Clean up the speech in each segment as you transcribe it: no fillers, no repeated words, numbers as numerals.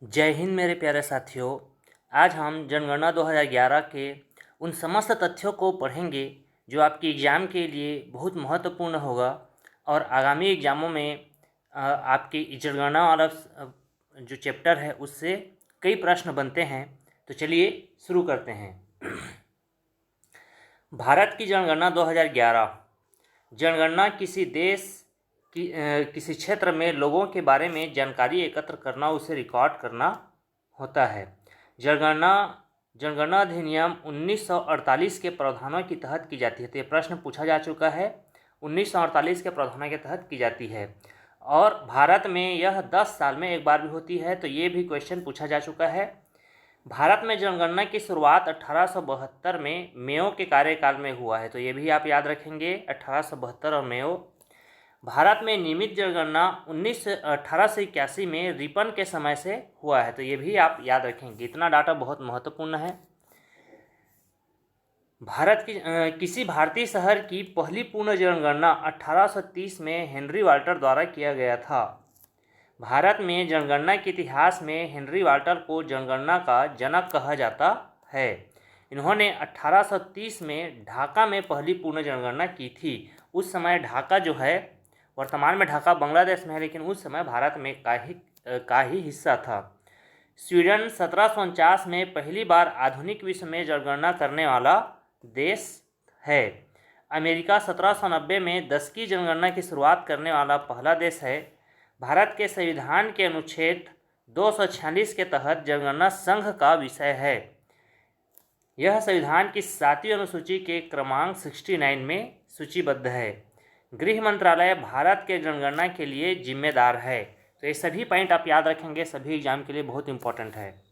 जय हिंद मेरे प्यारे साथियों। आज हम जनगणना 2011 के उन समस्त तथ्यों को पढ़ेंगे जो आपके एग्ज़ाम के लिए बहुत महत्वपूर्ण होगा और आगामी एग्ज़ामों में आपके जनगणना वाला जो चैप्टर है उससे कई प्रश्न बनते हैं। तो चलिए शुरू करते हैं। भारत की जनगणना 2011। जनगणना किसी देश की किसी क्षेत्र में लोगों के बारे में जानकारी एकत्र करना, उसे रिकॉर्ड करना होता है। जनगणना अधिनियम 1948 के प्रावधानों के तहत की जाती है। तो ये प्रश्न पूछा जा चुका है, 1948 के प्रावधानों के तहत की जाती है और भारत में यह 10 साल में एक बार भी होती है। तो ये भी क्वेश्चन पूछा जा चुका है। भारत में जनगणना की शुरुआत 1872 में मेयो के कार्यकाल में हुआ है। तो ये भी आप याद रखेंगे, 1872 और मेयो। भारत में नियमित जनगणना 1881 में रिपन के समय से हुआ है। तो ये भी आप याद रखेंगे, इतना डाटा बहुत महत्वपूर्ण है। भारत की किसी भारतीय शहर की पहली पूर्ण जनगणना 1830 में हेनरी वाल्टर द्वारा किया गया था। भारत में जनगणना के इतिहास में हेनरी वाल्टर को जनगणना का जनक कहा जाता है। इन्होंने 1830 में ढाका में पहली पूर्ण जनगणना की थी। उस समय ढाका जो है, वर्तमान में ढाका बांग्लादेश में है, लेकिन उस समय भारत में का ही हिस्सा था। स्वीडन 1749 में पहली बार आधुनिक विश्व में जनगणना करने वाला देश है। अमेरिका 1790 में 10 की जनगणना की शुरुआत करने वाला पहला देश है। भारत के संविधान के अनुच्छेद 246 के तहत जनगणना संघ का विषय है। यह संविधान की 7वीं अनुसूची के क्रमांक 69 में सूचीबद्ध है। गृह मंत्रालय भारत के जनगणना के लिए जिम्मेदार है। तो ये सभी पॉइंट आप याद रखेंगे, सभी एग्जाम के लिए बहुत इंपॉर्टेंट है।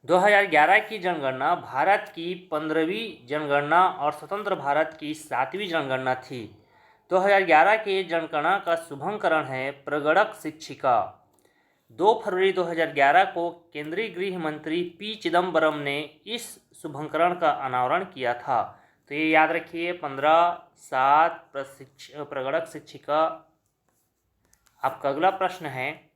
2011 की जनगणना भारत की 15वीं जनगणना और स्वतंत्र भारत की 7वीं जनगणना थी। 2011 के जनगणना का शुभंकरण है प्रगणक शिक्षिका। 2 फरवरी 2011 को केंद्रीय गृह मंत्री पी चिदम्बरम ने इस शुभंकरण का अनावरण किया था। तो ये याद रखिए, 15/7 प्रगणक शिक्षिका। आपका अगला प्रश्न है,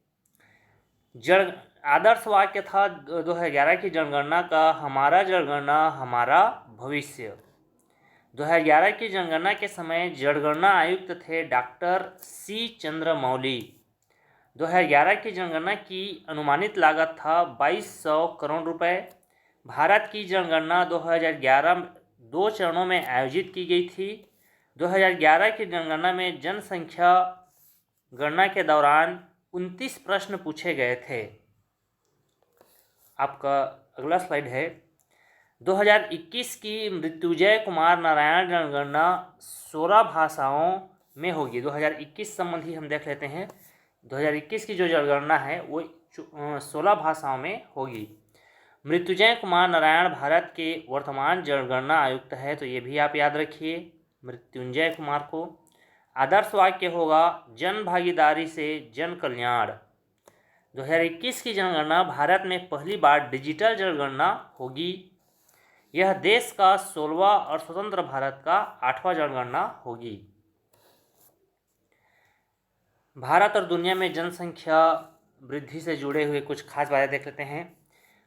आदर्श वाक्य था 2011 की जनगणना का, हमारा जनगणना हमारा भविष्य। 2011 की जनगणना के समय जनगणना आयुक्त थे डॉक्टर सी चंद्रमौली। 2011 की जनगणना की अनुमानित लागत था 2200 करोड़ रुपए। भारत की जनगणना 2011 2 चरणों में आयोजित की गई थी। 2011 की जनगणना में जनसंख्या गणना के दौरान 29 प्रश्न पूछे गए थे। आपका अगला स्लाइड है, 2021 की मृत्युंजय कुमार नारायण जनगणना 16 भाषाओं में होगी। 2021 संबंधी हम देख लेते हैं। 2021 की जो जनगणना है वो 16 भाषाओं में होगी। मृत्युंजय कुमार नारायण भारत के वर्तमान जनगणना आयुक्त है। तो ये भी आप याद रखिए, मृत्युंजय कुमार को। आदर्श वाक्य होगा जन भागीदारी से जन कल्याण। 2021 की जनगणना भारत में पहली बार डिजिटल जनगणना होगी। यह देश का 16वां और स्वतंत्र भारत का 8वां जनगणना होगी। भारत और दुनिया में जनसंख्या वृद्धि से जुड़े हुए कुछ खास बातें देख लेते हैं।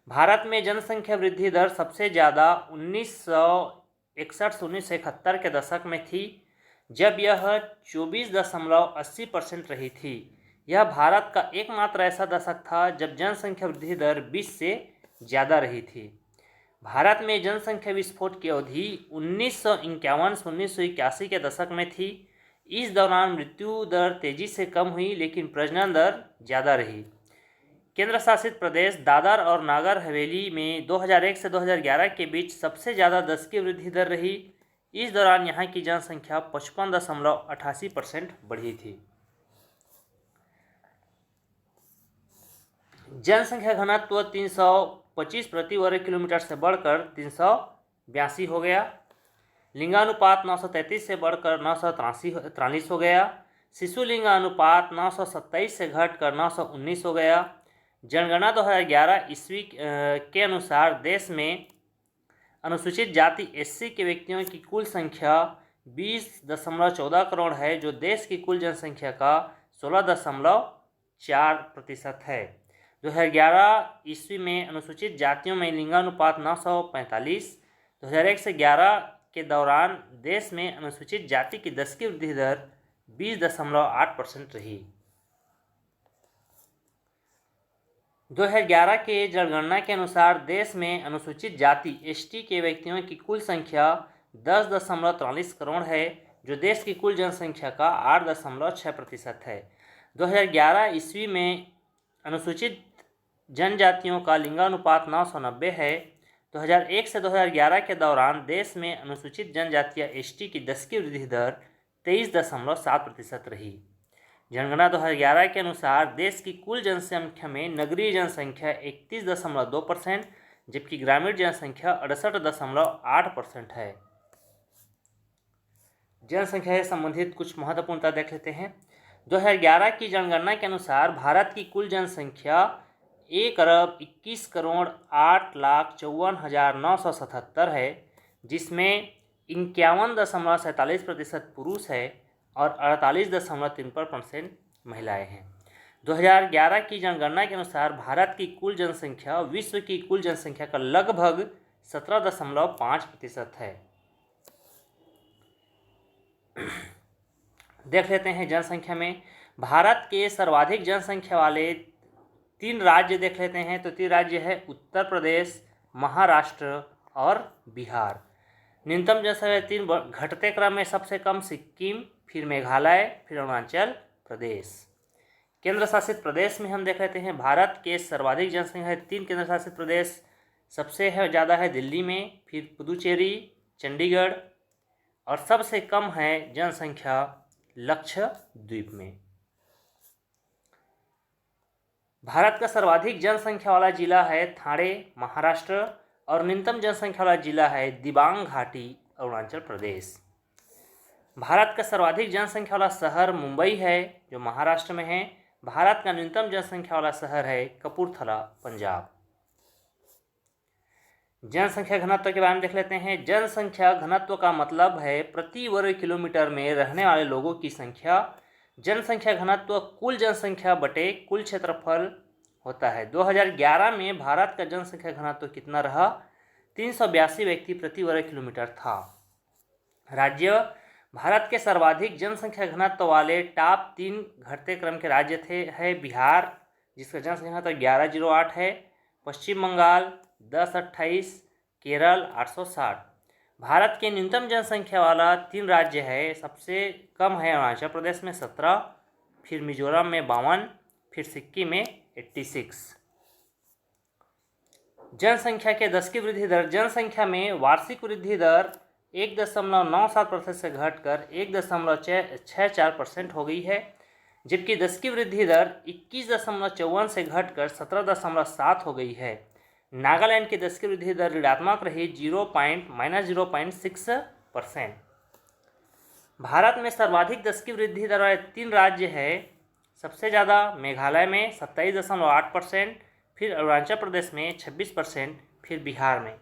भारत में जनसंख्या वृद्धि दर सबसे ज़्यादा 1961 से 1971 के दशक में थी, जब यह 24.80% रही थी। यह भारत का एकमात्र ऐसा दशक था जब जनसंख्या वृद्धि दर 20 से ज़्यादा रही थी। भारत में जनसंख्या विस्फोट की अवधि 1951 से 1981 के दशक में थी। इस दौरान मृत्यु दर तेजी से कम हुई, लेकिन प्रजनन दर ज़्यादा रही। केंद्र शासित प्रदेश दादर और नागर हवेली में 2001 से 2011 के बीच सबसे ज़्यादा 10 की वृद्धि दर रही। इस दौरान यहाँ की जनसंख्या 55.88% बढ़ी थी। जनसंख्या घनत्व 325 प्रति वर्ग किलोमीटर से बढ़कर 382 हो गया। लिंगानुपात 933 से बढ़कर 943 हो गया। शिशु लिंगानुपात 927 से घटकर 919 हो गया। जनगणना 2011 ईस्वी के अनुसार देश में अनुसूचित जाति एससी के व्यक्तियों की कुल संख्या 20.14 करोड़ है, जो देश की कुल जनसंख्या का 16.4% है। 2011 ईस्वी में अनुसूचित जातियों में लिंगानुपात 945। 2001 से 11 के दौरान देश में अनुसूचित जाति की 10 की वृद्धि दर 20.8% रही। 2011 के जनगणना के अनुसार देश में अनुसूचित जाति एसटी के व्यक्तियों की कुल संख्या 10.43 करोड़ है, जो देश की कुल जनसंख्या का 8.6% है। 2011 ईस्वी में अनुसूचित जनजातियों का लिंगानुपात 990 है। 2001 से 2011 के दौरान देश में अनुसूचित जनजातियां एसटी की 10 की वृद्धि दर 23.7% रही। जनगणना 2011 के अनुसार देश की कुल जनसंख्या में नगरीय जनसंख्या 31.2%, जबकि ग्रामीण जनसंख्या 68.8% है। जनसंख्या से संबंधित कुछ महत्वपूर्णता देख लेते हैं। 2011 की जनगणना के अनुसार भारत की कुल जनसंख्या 1,21,08,54,977 है, जिसमें 51.47% पुरुष है और 48.53% महिलाएं हैं। 2011 की जनगणना के अनुसार भारत की कुल जनसंख्या विश्व की कुल जनसंख्या का लगभग 17.5% है। देख लेते हैं जनसंख्या में भारत के सर्वाधिक जनसंख्या वाले 3 राज्य देख लेते हैं। तो 3 राज्य है उत्तर प्रदेश, महाराष्ट्र और बिहार। न्यूनतम जनसंख्या 3 घटते क्रम में सबसे कम सिक्किम, फिर मेघालय, फिर अरुणाचल प्रदेश। केंद्र शासित प्रदेश में हम देख लेते हैं भारत के सर्वाधिक जनसंख्या 3 केंद्र शासित प्रदेश सबसे ज़्यादा है दिल्ली में, फिर पुदुचेरी, चंडीगढ़ और सबसे कम है जनसंख्या लक्षद्वीप में। भारत का सर्वाधिक जनसंख्या वाला जिला है ठाणे, महाराष्ट्र और न्यूनतम जनसंख्या वाला जिला है दिबांग घाटी, अरुणाचल प्रदेश। भारत का सर्वाधिक जनसंख्या वाला शहर मुंबई है, जो महाराष्ट्र में है। भारत का न्यूनतम जनसंख्या वाला शहर है कपूरथला, पंजाब। जनसंख्या घनत्व के बारे में देख लेते हैं। जनसंख्या घनत्व का मतलब है प्रति वर्ग किलोमीटर में रहने वाले लोगों की संख्या। जनसंख्या घनत्व कुल जनसंख्या बटे कुल क्षेत्रफल होता है। 2011 में भारत का जनसंख्या घनत्व कितना रहा? 382 व्यक्ति प्रति वर्ग किलोमीटर था। राज्य भारत के सर्वाधिक जनसंख्या घनत्व वाले टॉप 3 घटते क्रम के राज्य है बिहार, जिसका जनसंख्या घनत्व 1108 है, पश्चिम बंगाल 1028, केरल 860। भारत के न्यूनतम जनसंख्या वाला 3 राज्य है। सबसे कम है अरुणाचल प्रदेश में 17, फिर मिजोरम में 52, फिर सिक्किम में 86। जनसंख्या के 10 की वृद्धि दर। जनसंख्या में वार्षिक वृद्धि दर 1.97% से घटकर 1.64% हो गई है, जबकि 10 की वृद्धि दर 21.54 से घटकर 17.7 हो गई है। नागालैंड की 10 की वृद्धि दर ऋणात्मक रही -0.6%। भारत में सर्वाधिक 10 की वृद्धि दर वाले 3 राज्य है। सबसे ज़्यादा मेघालय में 27.8%, फिर अरुणाचल प्रदेश में 26%, फिर बिहार में।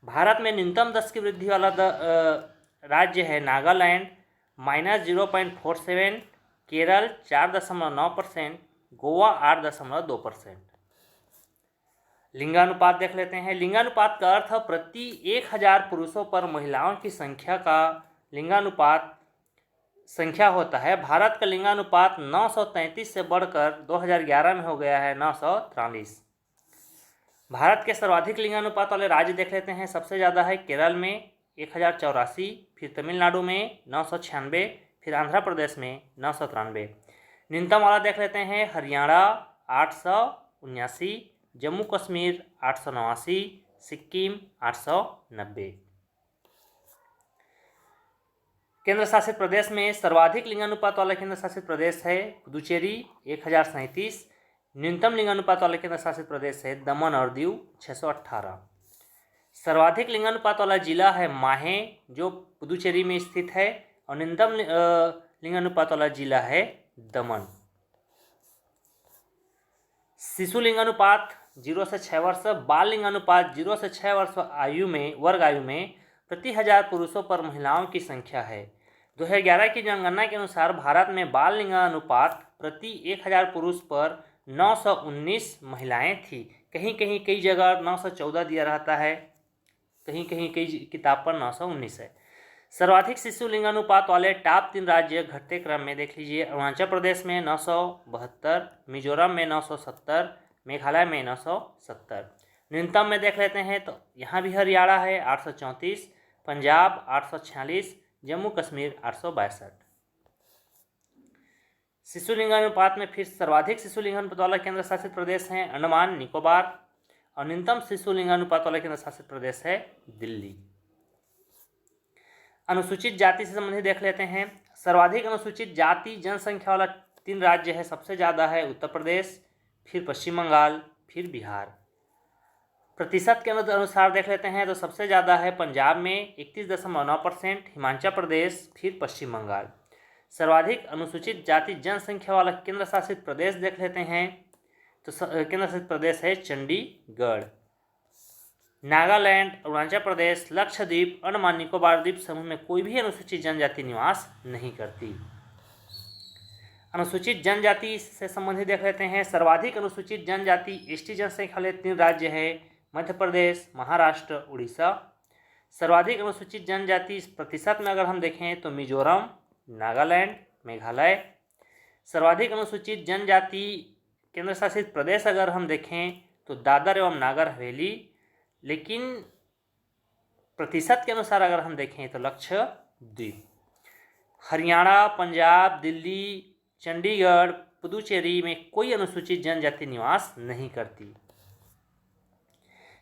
भारत में न्यूनतम 10 की वृद्धि वाला राज्य है नागालैंड -0.47, केरल 4.9%, गोवा 8.2%। लिंगानुपात देख लेते हैं। लिंगानुपात का अर्थ प्रति 1000 पुरुषों पर महिलाओं की संख्या का लिंगानुपात संख्या होता है। भारत का लिंगानुपात 933 से बढ़कर 2011 में हो गया है 943। भारत के सर्वाधिक लिंगानुपात वाले राज्य देख लेते हैं। सबसे ज़्यादा है केरल में 1084, फिर तमिलनाडु में 996, फिर आंध्र प्रदेश में 993। न्यूनतम वाला देख लेते हैं। हरियाणा 879, जम्मू कश्मीर 889, सिक्किम 890। केंद्र शासित प्रदेश में सर्वाधिक लिंगानुपात वाला केंद्र शासित प्रदेश है पुदुचेरी 1037। न्यूनतम लिंगानुपात वाला केंद्र शासित प्रदेश है दमन और दीव 618। सर्वाधिक लिंगानुपात वाला जिला है माहे, जो पुदुचेरी में स्थित है, और न्यूनतम लिंगानुपात वाला जिला है दमन। शिशु लिंगानुपात 0 से 6 वर्ष, बाल लिंगानुपात 0 से 6 वर्ष वर्ग आयु में प्रति 1000 पुरुषों पर महिलाओं की संख्या है। 2011 की जनगणना के अनुसार भारत में बाल लिंगानुपात प्रति 1000 पुरुष पर 919 महिलाएं थी। कहीं कहीं कई जगह 914 दिया रहता है, कहीं कहीं कई किताब पर 919 है। सर्वाधिक शिशु लिंगानुपात वाले टॉप 3 राज्य घटते क्रम में देख लीजिए। अरुणाचल प्रदेश में 972, मिजोरम में 970, मेघालय में 970। न्यूनतम में देख लेते हैं तो यहाँ भी हरियाणा है 834, पंजाब 846, जम्मू कश्मीर 862। शिशु लिंगानुपात में फिर सर्वाधिक शिशु लिंगानुपात वाला केंद्र शासित प्रदेश है अंडमान निकोबार, और न्यूनतम शिशु लिंगानुपात वाला केंद्र शासित प्रदेश है दिल्ली। अनुसूचित जाति से संबंधित देख लेते हैं। सर्वाधिक अनुसूचित जाति जनसंख्या वाला 3 राज्य है। सबसे ज़्यादा है उत्तर प्रदेश, फिर पश्चिम बंगाल, फिर बिहार। प्रतिशत के अनुसार देख लेते हैं तो सबसे ज़्यादा है पंजाब में 31.9%, हिमाचल प्रदेश, फिर पश्चिम बंगाल। सर्वाधिक अनुसूचित जाति जनसंख्या वाला केंद्र शासित प्रदेश देख लेते हैं तो केंद्र शासित प्रदेश है चंडीगढ़। नागालैंड, अरुणाचल प्रदेश, लक्षद्वीप, अंडमान निकोबार द्वीप समूह में कोई भी अनुसूचित जनजाति निवास नहीं करती। अनुसूचित जनजाति से संबंधित देख लेते हैं। सर्वाधिक अनुसूचित जनजाति एसटी जनसंख्या वाले 3 राज्य है मध्य प्रदेश, महाराष्ट्र, उड़ीसा। सर्वाधिक अनुसूचित जनजाति प्रतिशत में अगर हम देखें तो मिजोरम, नागालैंड, मेघालय। सर्वाधिक अनुसूचित जनजाति केंद्र शासित प्रदेश अगर हम देखें तो दादर एवं नागर हवेली, लेकिन प्रतिशत के अनुसार अगर हम देखें तो लक्षद्वीप। हरियाणा, पंजाब, दिल्ली, चंडीगढ़, पुदुचेरी में कोई अनुसूचित जनजाति निवास नहीं करती।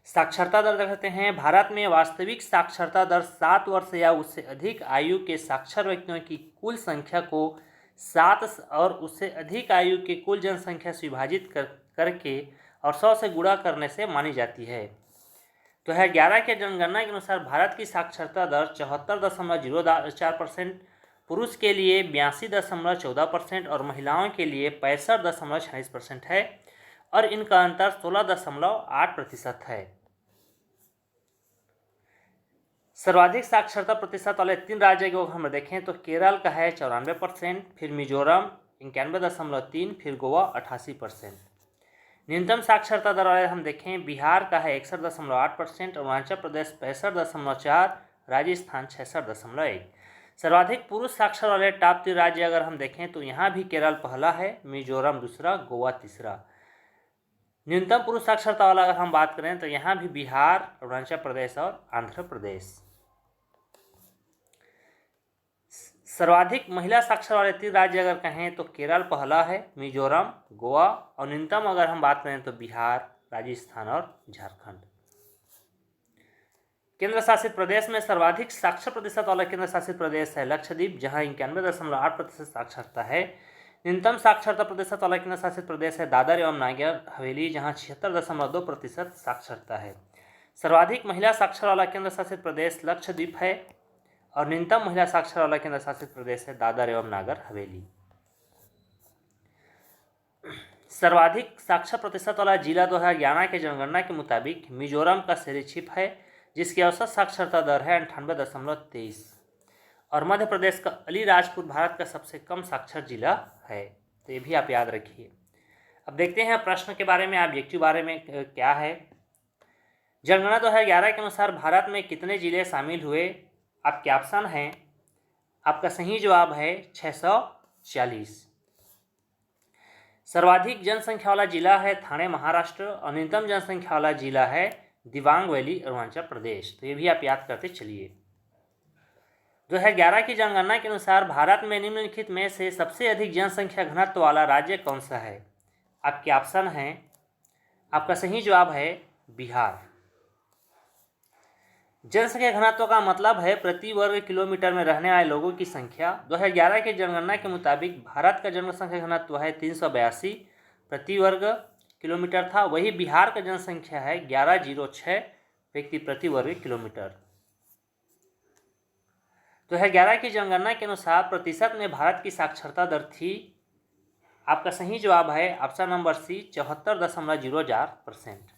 साक्षरता दर देखते हैं। भारत में वास्तविक साक्षरता दर 7 वर्ष या उससे अधिक आयु के साक्षर व्यक्तियों की कुल संख्या को 7 और उससे अधिक आयु के कुल जनसंख्या से विभाजित करके और 100 से गुणा करने से मानी जाती है। 2011 के जनगणना के अनुसार भारत की साक्षरता दर 74.04%, पुरुष के लिए 82.14% और महिलाओं के लिए 65.46% है, और इनका अंतर 16.8% है। सर्वाधिक साक्षरता प्रतिशत वाले 3 राज्य को हम देखें तो केरल का है 94%, फिर मिजोरम 91.3, फिर गोवा 88%। न्यूनतम साक्षरता दर वाले हम देखें बिहार का है 61.8%, अरुणाचल प्रदेश 65.4, राजस्थान 66.1। सर्वाधिक पुरुष साक्षर वाले टॉप 3 राज्य अगर हम देखें तो यहाँ भी केरल पहला है, मिजोरम दूसरा, गोवा तीसरा। न्यूनतम पुरुष साक्षरता वाला अगर हम बात करें तो यहाँ भी बिहार, अरुणाचल प्रदेश और आंध्र प्रदेश। सर्वाधिक महिला साक्षर वाले 3 राज्य अगर कहें तो केरल पहला है, मिजोरम, गोवा, और न्यूनतम अगर हम बात करें तो बिहार, राजस्थान और झारखंड। केंद्र शासित प्रदेश में सर्वाधिक साक्षर प्रतिशत वाला केंद्र शासित प्रदेश है लक्षद्वीप, जहां 91.8% साक्षरता है। न्यूनतम साक्षरता प्रतिशत वाला केंद्र शासित प्रदेश है दादर एवं नागर हवेली, जहां 76.2% साक्षरता है। सर्वाधिक महिला साक्षर वाला केंद्र शासित प्रदेश लक्षद्वीप है, और न्यूनतम महिला साक्षर वाला केंद्र शासित प्रदेश है दादर एवं नागर हवेली। सर्वाधिक साक्षर प्रतिशत वाला जिला 2011 के जनगणना के मुताबिक मिजोरम का सिरिछिप है, जिसकी औसत साक्षरता दर है 98.23, और मध्य प्रदेश का अलीराजपुर भारत का सबसे कम साक्षर जिला है। तो ये भी आप याद रखिए। अब देखते हैं प्रश्न के बारे में, ऑब्जेक्टिव बारे में क्या है। जनगणना 2011 के अनुसार भारत में कितने जिले शामिल हुए? आपके ऑप्शन हैं, आपका सही जवाब है 640। सर्वाधिक जनसंख्या वाला जिला है थाने महाराष्ट्र, और न्यूनतम जनसंख्या वाला जिला है दिबांग वैली अरुणाचल प्रदेश। तो ये भी आप याद करते चलिए। 2011 की जनगणना के अनुसार भारत में निम्नलिखित में से सबसे अधिक जनसंख्या घनत्व वाला राज्य कौन सा है? आपके ऑप्शन हैं, आपका सही जवाब है बिहार। जनसंख्या घनत्व का मतलब है प्रति वर्ग किलोमीटर में रहने वाले लोगों की संख्या। 2011 की जनगणना के मुताबिक भारत का जनसंख्या घनत्व है 382 प्रति वर्ग किलोमीटर था। वही बिहार का जनसंख्या है 1106 व्यक्ति प्रति वर्ग किलोमीटर। 2011 की जनगणना के अनुसार प्रतिशत में भारत की साक्षरता दर थी, आपका सही जवाब है ऑप्शन नंबर सी 74.04%।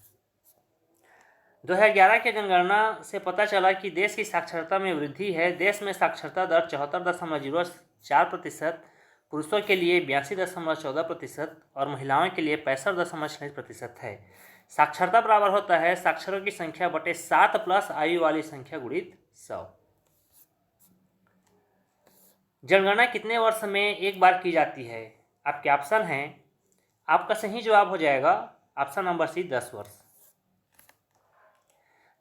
2011 के जनगणना से पता चला कि देश की साक्षरता में वृद्धि है। देश में साक्षरता दर 74.04%, पुरुषों के लिए 82.14% और महिलाओं के लिए 65.6% है। साक्षरता बराबर होता है साक्षरों की संख्या बटे 7 प्लस आयु वाली संख्या गुणित 100। जनगणना कितने वर्ष में एक बार की जाती है? आपके ऑप्शन हैं, आपका सही जवाब हो जाएगा ऑप्शन नंबर सी 10 वर्ष।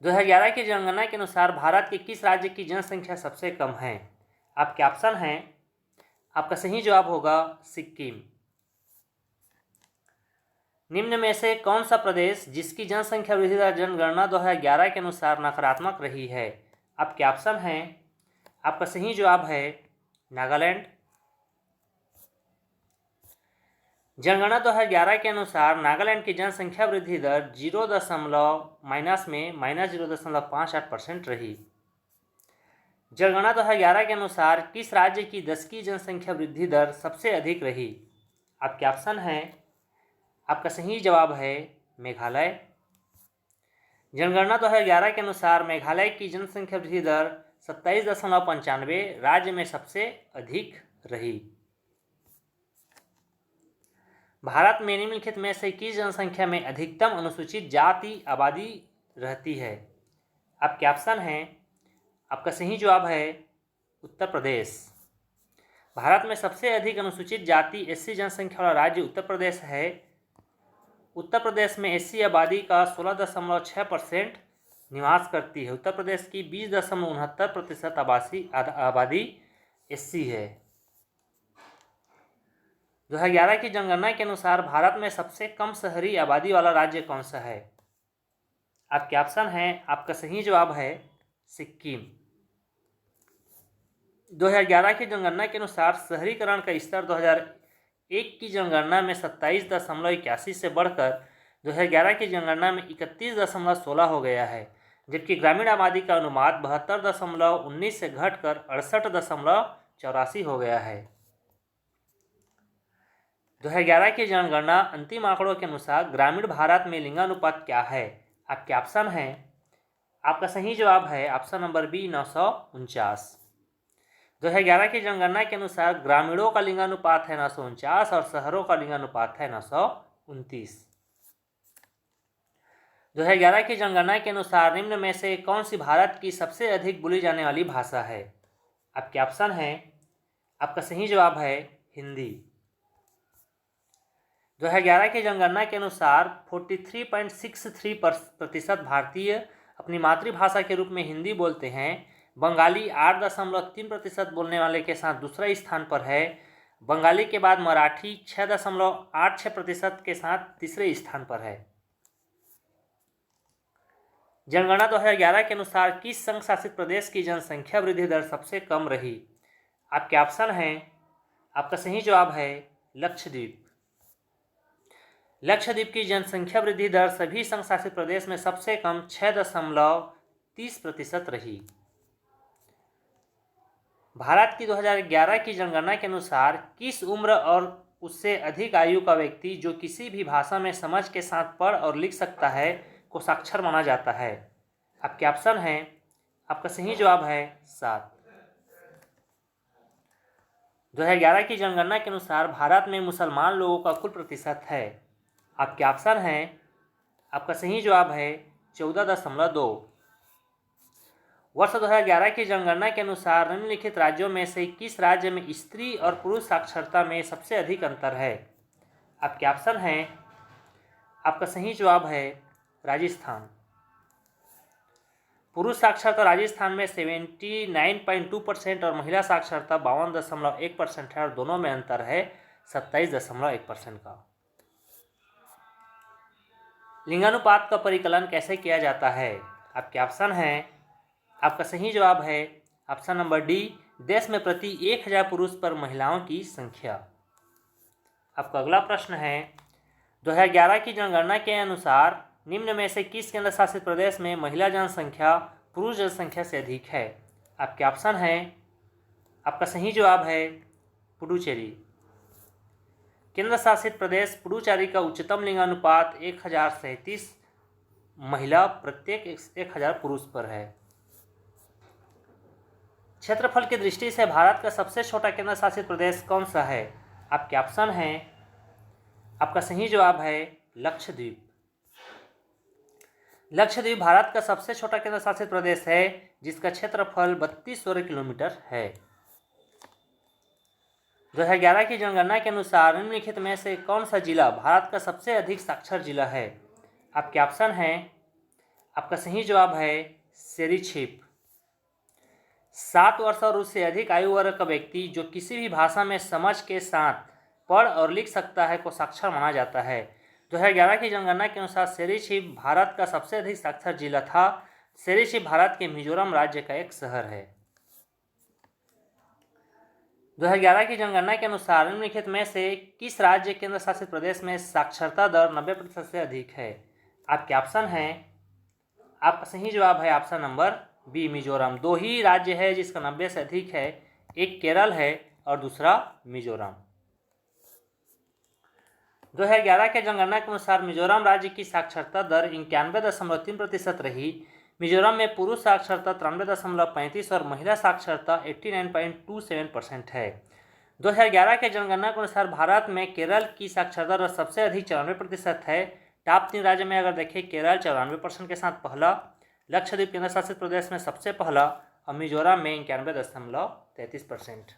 2011 की जनगणना के अनुसार भारत के किस राज्य की जनसंख्या सबसे कम है? आपके ऑप्शन हैं, आपका सही जवाब होगा सिक्किम। निम्न में से कौन सा प्रदेश जिसकी जनसंख्या वृद्धि दर जनगणना 2011 के अनुसार नकारात्मक रही है? आपके ऑप्शन हैं, आपका सही जवाब है नागालैंड। जनगणना 2011 के अनुसार नागालैंड की जनसंख्या वृद्धि दर -0.58% रही। जनगणना 2011 के अनुसार किस राज्य की 10 की जनसंख्या वृद्धि दर सबसे अधिक रही? आपके ऑप्शन हैं, आपका सही जवाब है मेघालय। जनगणना 2011 के अनुसार मेघालय की जनसंख्या वृद्धि दर 27.95 राज्य में सबसे अधिक रही। भारत में निम्नलिखित में से किस जनसंख्या में अधिकतम अनुसूचित जाति आबादी रहती है? आपके ऑप्शन हैं, आपका सही जवाब है उत्तर प्रदेश। भारत में सबसे अधिक अनुसूचित जाति एससी जनसंख्या वाला राज्य उत्तर प्रदेश है। उत्तर प्रदेश में एससी आबादी का 16.6% निवास करती है। उत्तर प्रदेश की 20.69% आबादी एससी है। 2011 की जनगणना के अनुसार भारत में सबसे कम शहरी आबादी वाला राज्य कौन सा है? आपके ऑप्शन हैं, आपका सही जवाब है सिक्किम। 2011 की जनगणना के अनुसार शहरीकरण का स्तर 2001 की जनगणना में 27.81 से बढ़कर 2011 की जनगणना में 31.16 हो गया है, जबकि ग्रामीण आबादी का अनुपात 72.19 से घटकर 68.84 हो गया है। 2011 की जनगणना अंतिम आंकड़ों के अनुसार ग्रामीण भारत में लिंगानुपात क्या है? आपके ऑप्शन हैं, आपका सही जवाब है ऑप्शन नंबर बी 949। 2011 की जनगणना के अनुसार ग्रामीणों का लिंगानुपात है 949 और शहरों का लिंगानुपात है 929। 2011 की जनगणना के अनुसार निम्न में से कौन सी भारत की सबसे अधिक बोली जाने वाली भाषा है? आपके ऑप्शन हैं, आपका सही जवाब है हिंदी। 2011 की जनगणना के अनुसार 43.63% भारतीय अपनी मातृभाषा के रूप में हिंदी बोलते हैं। बंगाली 8.3% बोलने वाले के साथ दूसरा स्थान पर है। बंगाली के बाद मराठी 6.86% के साथ तीसरे स्थान पर है। जनगणना 2011 के अनुसार किस संघ शासित प्रदेश की जनसंख्या वृद्धि दर सबसे कम रही? आपके ऑप्शन हैं, आपका सही जवाब है लक्षद्वीप। लक्षद्वीप की जनसंख्या वृद्धि दर सभी संघ शासित प्रदेश में सबसे कम 6.30% रही। भारत की 2011 की जनगणना के अनुसार किस उम्र और उससे अधिक आयु का व्यक्ति जो किसी भी भाषा में समझ के साथ पढ़ और लिख सकता है को साक्षर माना जाता है? आपके ऑप्शन हैं, आपका सही जवाब है 7। 2011 की जनगणना के अनुसार भारत में मुसलमान लोगों का कुल प्रतिशत है। आपके ऑप्शन हैं, आपका सही जवाब है 14.2। वर्ष 2011 की जनगणना के अनुसार निम्नलिखित राज्यों में से किस राज्य में स्त्री और पुरुष साक्षरता में सबसे अधिक अंतर है? आपके ऑप्शन हैं, आपका सही जवाब है राजस्थान। पुरुष साक्षरता राजस्थान में 79.2% और महिला साक्षरता 52.1% है और दोनों में अंतर है 27.1% का। लिंगानुपात का परिकलन कैसे किया जाता है? आपके ऑप्शन हैं, आपका सही जवाब है ऑप्शन नंबर डी, देश में प्रति 1000 पुरुष पर महिलाओं की संख्या। आपका अगला प्रश्न है, 2011 की जनगणना के अनुसार निम्न में से किस केंद्र शासित प्रदेश में महिला जनसंख्या पुरुष जनसंख्या से अधिक है? आपके ऑप्शन हैं, आपका सही जवाब है पुडुचेरी। केंद्र शासित प्रदेश पुडुचेरी का उच्चतम लिंगानुपात 1037 महिला प्रत्येक 1000 पुरुष पर है। क्षेत्रफल की दृष्टि से भारत का सबसे छोटा केंद्र शासित प्रदेश कौन सा है? आपके ऑप्शन हैं, आपका सही जवाब है लक्षद्वीप। लक्षद्वीप भारत का सबसे छोटा केंद्र शासित प्रदेश है जिसका क्षेत्रफल 32 वर्ग किलोमीटर है। 2011 की जनगणना के अनुसार निम्नलिखित में से कौन सा जिला भारत का सबसे अधिक साक्षर जिला है? आपके ऑप्शन हैं, आपका सही जवाब है सेरीछिप। 7 वर्ष और उससे अधिक आयु वर्ग का व्यक्ति जो किसी भी भाषा में समझ के साथ पढ़ और लिख सकता है को साक्षर माना जाता है। 2011 की जनगणना के अनुसार सेरीछिप भारत का सबसे अधिक साक्षर जिला था। सेरीछिप भारत के मिजोरम राज्य का एक शहर है। 2011 की जनगणना के अनुसार निम्नलिखित में से किस राज्य केंद्र शासित प्रदेश में साक्षरता दर 90% से अधिक है? आपके ऑप्शन हैं, आपका सही जवाब है ऑप्शन नंबर बी मिजोरम। 2 ही राज्य है जिसका 90 से अधिक है, एक केरल है और दूसरा मिजोरम। 2011 के जनगणना के अनुसार मिजोरम राज्य की साक्षरता दर 91.3% रही। मिजोरम में पुरुष साक्षरता 93.35 और महिला साक्षरता 89.27% है। 2011 के जनगणना के अनुसार भारत में केरल की साक्षरता दर सबसे अधिक 94% है। टॉप 3 राज्य में अगर देखें, केरल 94% के साथ पहला, लक्षद्वीप केंद्र शासित प्रदेश में सबसे पहला और मिजोरम में 91.33%।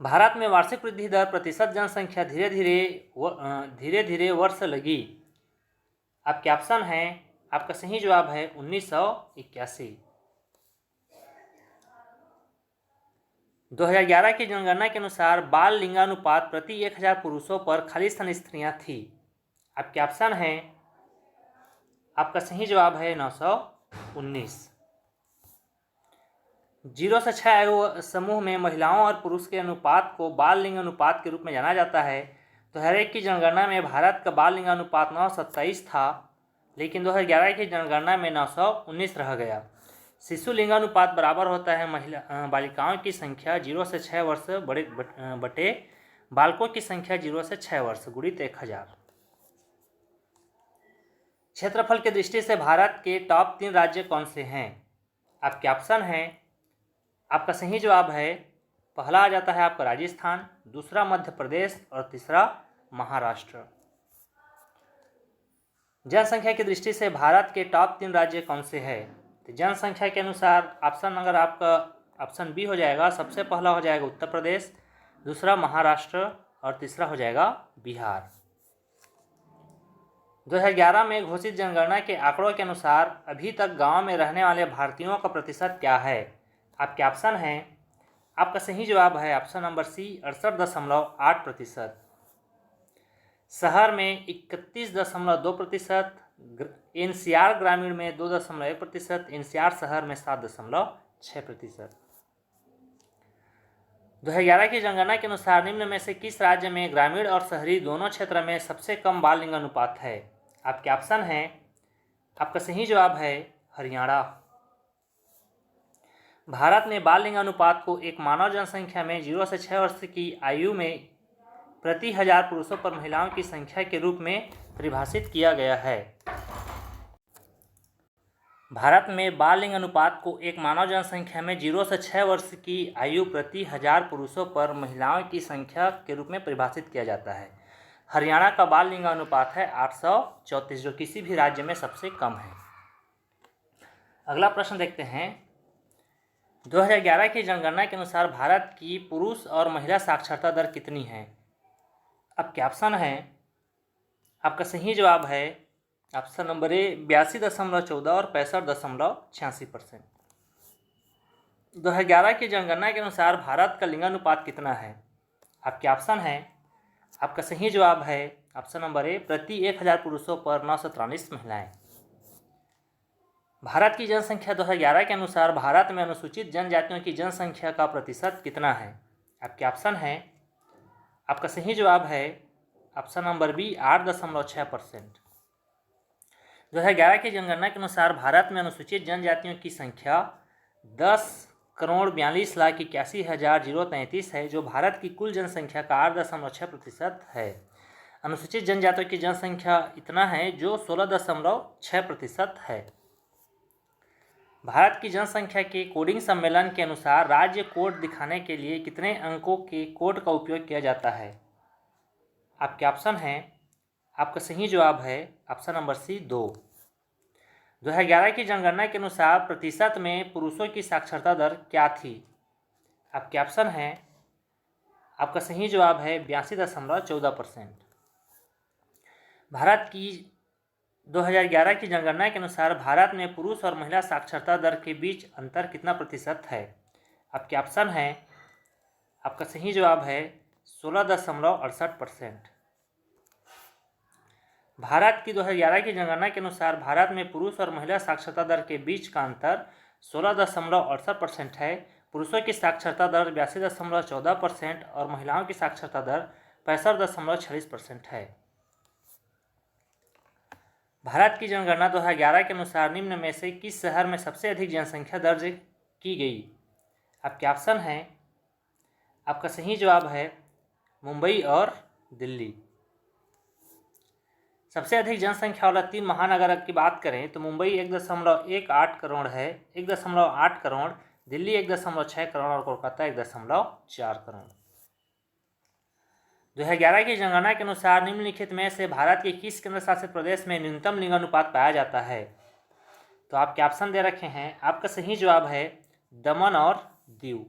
भारत में वार्षिक वृद्धि दर प्रतिशत जनसंख्या धीरे धीरे वर्ष लगी। आपके ऑप्शन हैं, आपका सही जवाब है 1981। 2011 की जनगणना के अनुसार बाल लिंगानुपात प्रति 1000 पुरुषों पर खाली स्थान स्त्रियां थी। आपके ऑप्शन हैं, आपका सही जवाब है 919। 0 से 6 आयु समूह में महिलाओं और पुरुष के अनुपात को बाल लिंग अनुपात के रूप में जाना जाता है। 2001 की जनगणना में भारत का बाल लिंगानुपात 927 था, लेकिन 2011 की जनगणना में 919 रह गया। शिशु लिंगानुपात बराबर होता है बालिकाओं की संख्या 0 से 6 वर्ष बटे बालकों की संख्या 0 से 6 वर्ष गुणित 1000। क्षेत्रफल की दृष्टि से भारत के टॉप 3 राज्य कौन से हैं? आपके ऑप्शन हैं, आपका सही जवाब है, पहला आ जाता है आपका राजस्थान, दूसरा मध्य प्रदेश और तीसरा महाराष्ट्र। जनसंख्या की दृष्टि से भारत के टॉप 3 राज्य कौन से हैं? तो जनसंख्या के अनुसार ऑप्शन अगर आपका ऑप्शन बी हो जाएगा, सबसे पहला हो जाएगा उत्तर प्रदेश, दूसरा महाराष्ट्र और तीसरा हो जाएगा बिहार। 2011 में घोषित जनगणना के आंकड़ों के अनुसार अभी तक गांव में रहने वाले भारतीयों का प्रतिशत क्या है? आपके ऑप्शन हैं, आपका सही जवाब है ऑप्शन नंबर सी 68.8%। शहर में 31.2%, एनसीआर ग्रामीण में 2.1%, एनसीआर शहर में 7.6%। 2011 की जनगणना के अनुसार निम्न में से किस राज्य में ग्रामीण और शहरी दोनों क्षेत्र में सबसे कम बाल लिंगानुपात है? आपके ऑप्शन हैं, आपका सही जवाब है हरियाणा। भारत में बाल लिंगानुपात को एक मानव जनसंख्या में 0 से 6 वर्ष की आयु में प्रति 1000 पुरुषों पर महिलाओं की संख्या के रूप में परिभाषित किया गया है। भारत में बाल लिंग अनुपात को एक मानव जनसंख्या में 0 से 6 वर्ष की आयु प्रति 1000 पुरुषों पर महिलाओं की संख्या के रूप में परिभाषित किया जाता है। हरियाणा का बाल लिंग अनुपात है 834, जो किसी भी राज्य में सबसे कम है। अगला प्रश्न देखते हैं। 2011 की जनगणना के अनुसार भारत की पुरुष और महिला साक्षरता दर कितनी है? आपके ऑप्शन है, आपका सही जवाब है ऑप्शन नंबर ए 82.14 और 65.86%। 2011 की जनगणना के अनुसार भारत का लिंगानुपात कितना है? आपके ऑप्शन है, आपका सही जवाब है ऑप्शन नंबर ए प्रति 1000 पुरुषों पर 943 महिलाएं। भारत की जनसंख्या 2011 के अनुसार भारत में अनुसूचित जनजातियों की जनसंख्या का प्रतिशत कितना है? आपके ऑप्शन है, आपका सही जवाब है ऑप्शन नंबर बी 8.6%। 2011 की जनगणना के अनुसार भारत में अनुसूचित जनजातियों की संख्या 10,42,81,033 है, जो भारत की कुल जनसंख्या का 8.6% है। अनुसूचित जनजातियों की जनसंख्या इतना है जो 16.6% है। भारत की जनसंख्या के कोडिंग सम्मेलन के अनुसार राज्य कोड दिखाने के लिए कितने अंकों के कोड का उपयोग किया जाता है? आपके ऑप्शन हैं, आपका सही जवाब है ऑप्शन नंबर सी 2। 2011 की जनगणना के अनुसार प्रतिशत में पुरुषों की साक्षरता दर क्या थी? आपके ऑप्शन हैं, आपका सही जवाब है 82.14%। भारत की 2011 की जनगणना के अनुसार भारत में पुरुष और महिला साक्षरता दर के बीच अंतर कितना प्रतिशत है? आपके ऑप्शन हैं, आपका सही जवाब है 16.68%। भारत की 2011 की जनगणना के अनुसार भारत में पुरुष और महिला साक्षरता दर के बीच का अंतर 16.68% है। पुरुषों की साक्षरता दर 82.14% और महिलाओं की साक्षरता दर 65.46% है। भारत की जनगणना 2011 के अनुसार निम्न में से किस शहर में सबसे अधिक जनसंख्या दर्ज की गई? आपके ऑप्शन हैं, आपका सही जवाब है मुंबई और दिल्ली। सबसे अधिक जनसंख्या वाला 3 महानगर की बात करें तो मुंबई 1.18 करोड़ है, 1.8 करोड़, दिल्ली 1.6 करोड़ और कोलकाता 1.4 करोड़। 2011 की जनगणना के अनुसार निम्नलिखित में से भारत के किस केंद्र शासित प्रदेश में न्यूनतम लिंगानुपात पाया जाता है? तो आपके ऑप्शन दे रखे हैं, आपका सही जवाब है दमन और दीव।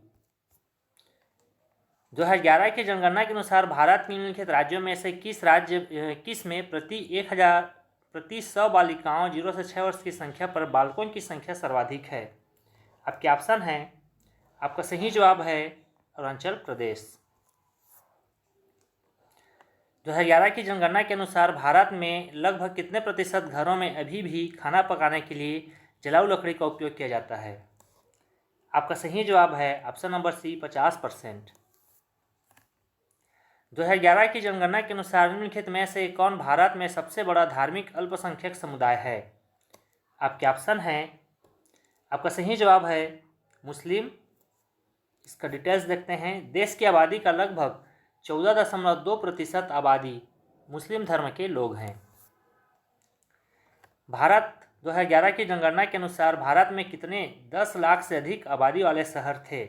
2011 की जनगणना के अनुसार भारत के निम्नलिखित राज्यों में से किस में प्रति 100 बालिकाओं 0 से 6 वर्ष की संख्या पर बालकों की संख्या सर्वाधिक है? आपके ऑप्शन हैं, आपका सही जवाब है अरुणाचल प्रदेश। 2011 की जनगणना के अनुसार भारत में लगभग कितने प्रतिशत घरों में अभी भी खाना पकाने के लिए जलाऊ लकड़ी का उपयोग किया जाता है? आपका सही जवाब है ऑप्शन नंबर सी 50%। 2011 की जनगणना के अनुसार निम्नलिखित में से कौन भारत में सबसे बड़ा धार्मिक अल्पसंख्यक समुदाय है? आपके ऑप्शन हैं, आपका सही जवाब है मुस्लिम। इसका डिटेल्स देखते हैं। देश की आबादी का लगभग 14.2% आबादी मुस्लिम धर्म के लोग हैं। भारत 2011 की जनगणना के अनुसार भारत में कितने 10 लाख से अधिक आबादी वाले शहर थे?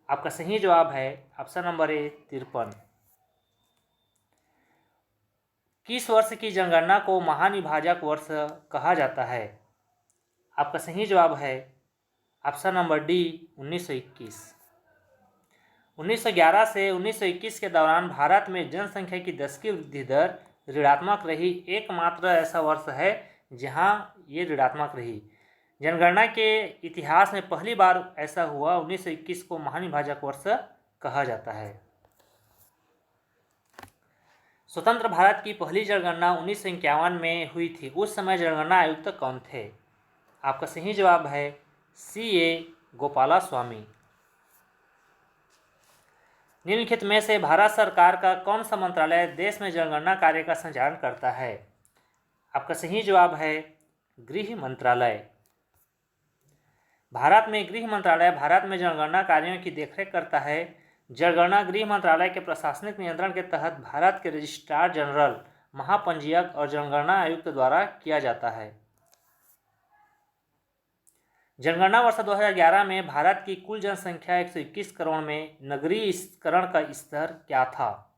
आपका सही जवाब है ऑप्शन नंबर ए 53। किस वर्ष की जनगणना को महानिभाजक वर्ष कहा जाता है? आपका सही जवाब है ऑप्शन नंबर डी 1921। 1911 से 1921 के दौरान भारत में जनसंख्या की 10 की वृद्धि दर ऋणात्मक रही। एकमात्र ऐसा वर्ष है जहां ये ऋणात्मक रही। जनगणना के इतिहास में पहली बार ऐसा हुआ। 1921 को महानिभाजक वर्ष कहा जाता है। स्वतंत्र भारत की पहली जनगणना 1951 में हुई थी। उस समय जनगणना आयुक्त कौन थे? आपका सही जवाब है C.A. गोपाला स्वामी। निम्नलिखित में से भारत सरकार का कौन सा मंत्रालय देश में जनगणना कार्य का संचालन करता है? आपका सही जवाब है गृह मंत्रालय। भारत में गृह मंत्रालय भारत में जनगणना कार्यों की देखरेख करता है। जनगणना गृह मंत्रालय के प्रशासनिक नियंत्रण के तहत भारत के रजिस्ट्रार जनरल, महापंजीयक और जनगणना आयुक्त द्वारा किया जाता है। जनगणना वर्ष 2011 में भारत की कुल जनसंख्या 121 करोड़ में नगरीकरण का स्तर क्या था?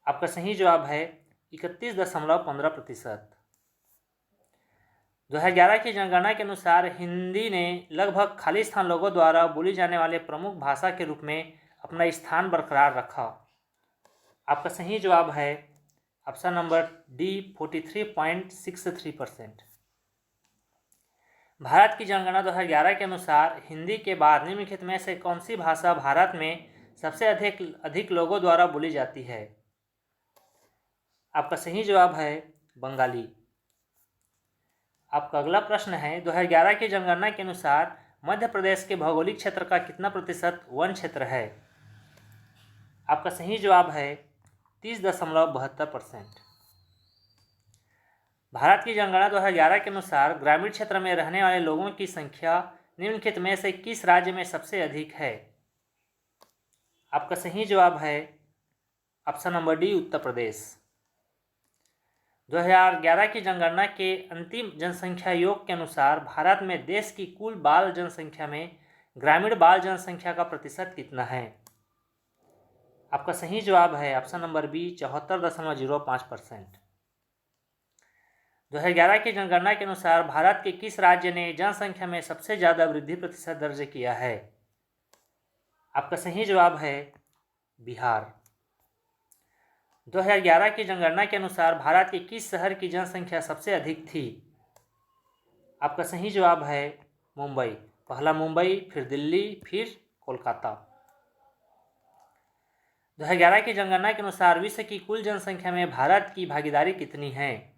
आपका सही जवाब है 31.15%। 2011 की जनगणना के अनुसार हिंदी ने लगभग खाली स्थान लोगों द्वारा बोली जाने वाले प्रमुख भाषा के रूप में अपना स्थान बरकरार रखा। आपका सही जवाब है ऑप्शन नंबर डी 43.63%। भारत की जनगणना 2011 के अनुसार हिंदी के बाद निम्नलिखित में से कौन सी भाषा भारत में सबसे अधिक लोगों द्वारा बोली जाती है? आपका सही जवाब है बंगाली। आपका अगला प्रश्न है 2011 की जनगणना के अनुसार मध्य प्रदेश के भौगोलिक क्षेत्र का कितना प्रतिशत वन क्षेत्र है? आपका सही जवाब है 30.72%। भारत की जनगणना 2011 के अनुसार ग्रामीण क्षेत्र में रहने वाले लोगों की संख्या निम्नलिखित में से किस राज्य में सबसे अधिक है? आपका सही जवाब है option number D Uttar Pradesh. 2011 की जनगणना के अंतिम जनसंख्या योग के अनुसार भारत में देश की कुल बाल जनसंख्या में ग्रामीण बाल जनसंख्या का प्रतिशत कितना है? आपका सही जवाब है ऑप्शन नंबर बी 74.05%। 2011 की जनगणना के अनुसार भारत के किस राज्य ने जनसंख्या में सबसे ज़्यादा वृद्धि प्रतिशत दर्ज किया है? आपका सही जवाब है बिहार। 2011 की जनगणना के अनुसार भारत के किस शहर की जनसंख्या सबसे अधिक थी? आपका सही जवाब है मुंबई। पहला मुंबई, फिर दिल्ली, फिर कोलकाता। 2011 की जनगणना के अनुसार विश्व की कुल जनसंख्या में भारत की भागीदारी कितनी है?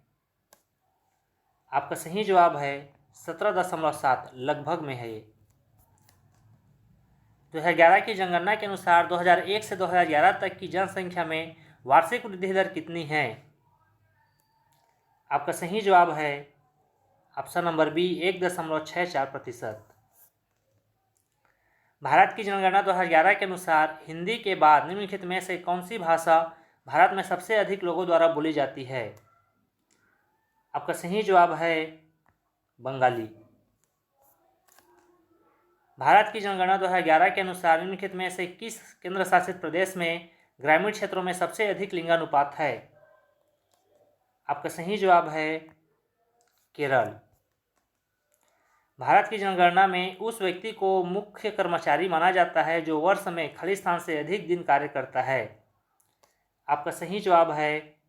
आपका सही जवाब है 17.7, लगभग में है ये। 2011 की जनगणना के अनुसार 2001 से 2011 तक की जनसंख्या में वार्षिक वृद्धि दर कितनी है? आपका सही जवाब है ऑप्शन नंबर बी 1.64%। भारत की जनगणना 2011 के अनुसार हिंदी के बाद निम्नलिखित में से कौन सी भाषा भारत में सबसे अधिक लोगों द्वारा बोली जाती है? आपका सही जवाब है बंगाली। भारत की जनगणना 2011 के अनुसार निम्नलिखित में से किस केंद्र शासित प्रदेश में ग्रामीण क्षेत्रों में सबसे अधिक लिंगानुपात है? आपका सही जवाब है केरल। भारत की जनगणना में उस व्यक्ति को मुख्य कर्मचारी माना जाता है जो वर्ष में खाली स्थान से अधिक दिन कार्य करता है। आपका सही जवाब है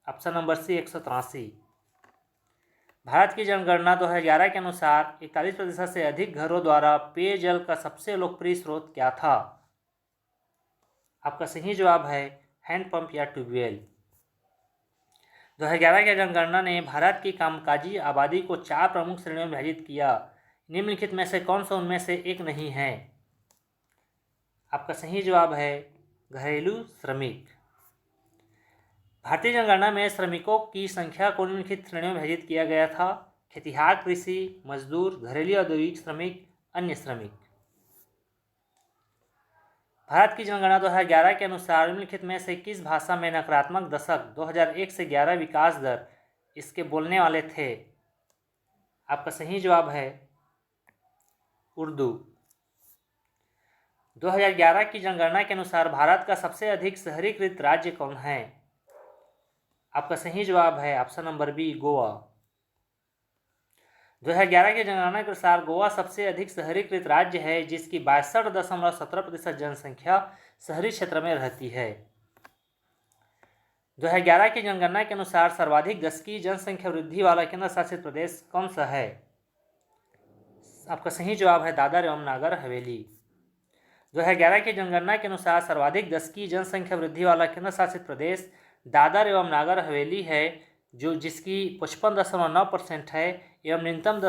ऑप्शन नंबर सी 183। भारत की जनगणना 2011 के अनुसार 41% से अधिक घरों द्वारा पेयजल का सबसे लोकप्रिय स्रोत क्या था? आपका सही जवाब है हैंडपंप या ट्यूबवेल। 2011 की जनगणना ने भारत की कामकाजी आबादी को 4 प्रमुख श्रेणियों में विभाजित किया। निम्नलिखित में से कौन सा उनमें से एक नहीं है? आपका सही जवाब है घरेलू श्रमिक। भारतीय जनगणना में श्रमिकों की संख्या को निम्नलिखित श्रेणियों में विभाजित किया गया था: खेतिहर, कृषि मजदूर, घरेलू औद्योगिक श्रमिक, अन्य श्रमिक। भारत की जनगणना 2011 के अनुसार निम्नलिखित में से किस भाषा में नकारात्मक दशक 2001 से 11 विकास दर इसके बोलने वाले थे? आपका सही जवाब है उर्दू। 2011 की जनगणना के अनुसार भारत का सबसे अधिक शहरीकृत राज्य कौन है? आपका सही जवाब है ऑप्शन नंबर बी गोवा। 2011 की जनगणना के अनुसार गोवा सबसे अधिक शहरीकृत राज्य है जिसकी 62.17% जनसंख्या शहरी क्षेत्र में रहती है। 2011 की जनगणना के अनुसार सर्वाधिक दशकीय जनसंख्या वृद्धि वाला केंद्र शासित प्रदेश कौन सा है? आपका सही जवाब है दादर एवं नागर हवेली। 2011 की जनगणना के अनुसार सर्वाधिक दशकीय जनसंख्या वृद्धि वाला केंद्र शासित प्रदेश दादर एवं नागर हवेली है जो जिसकी 55.9% है एवं न्यूनतम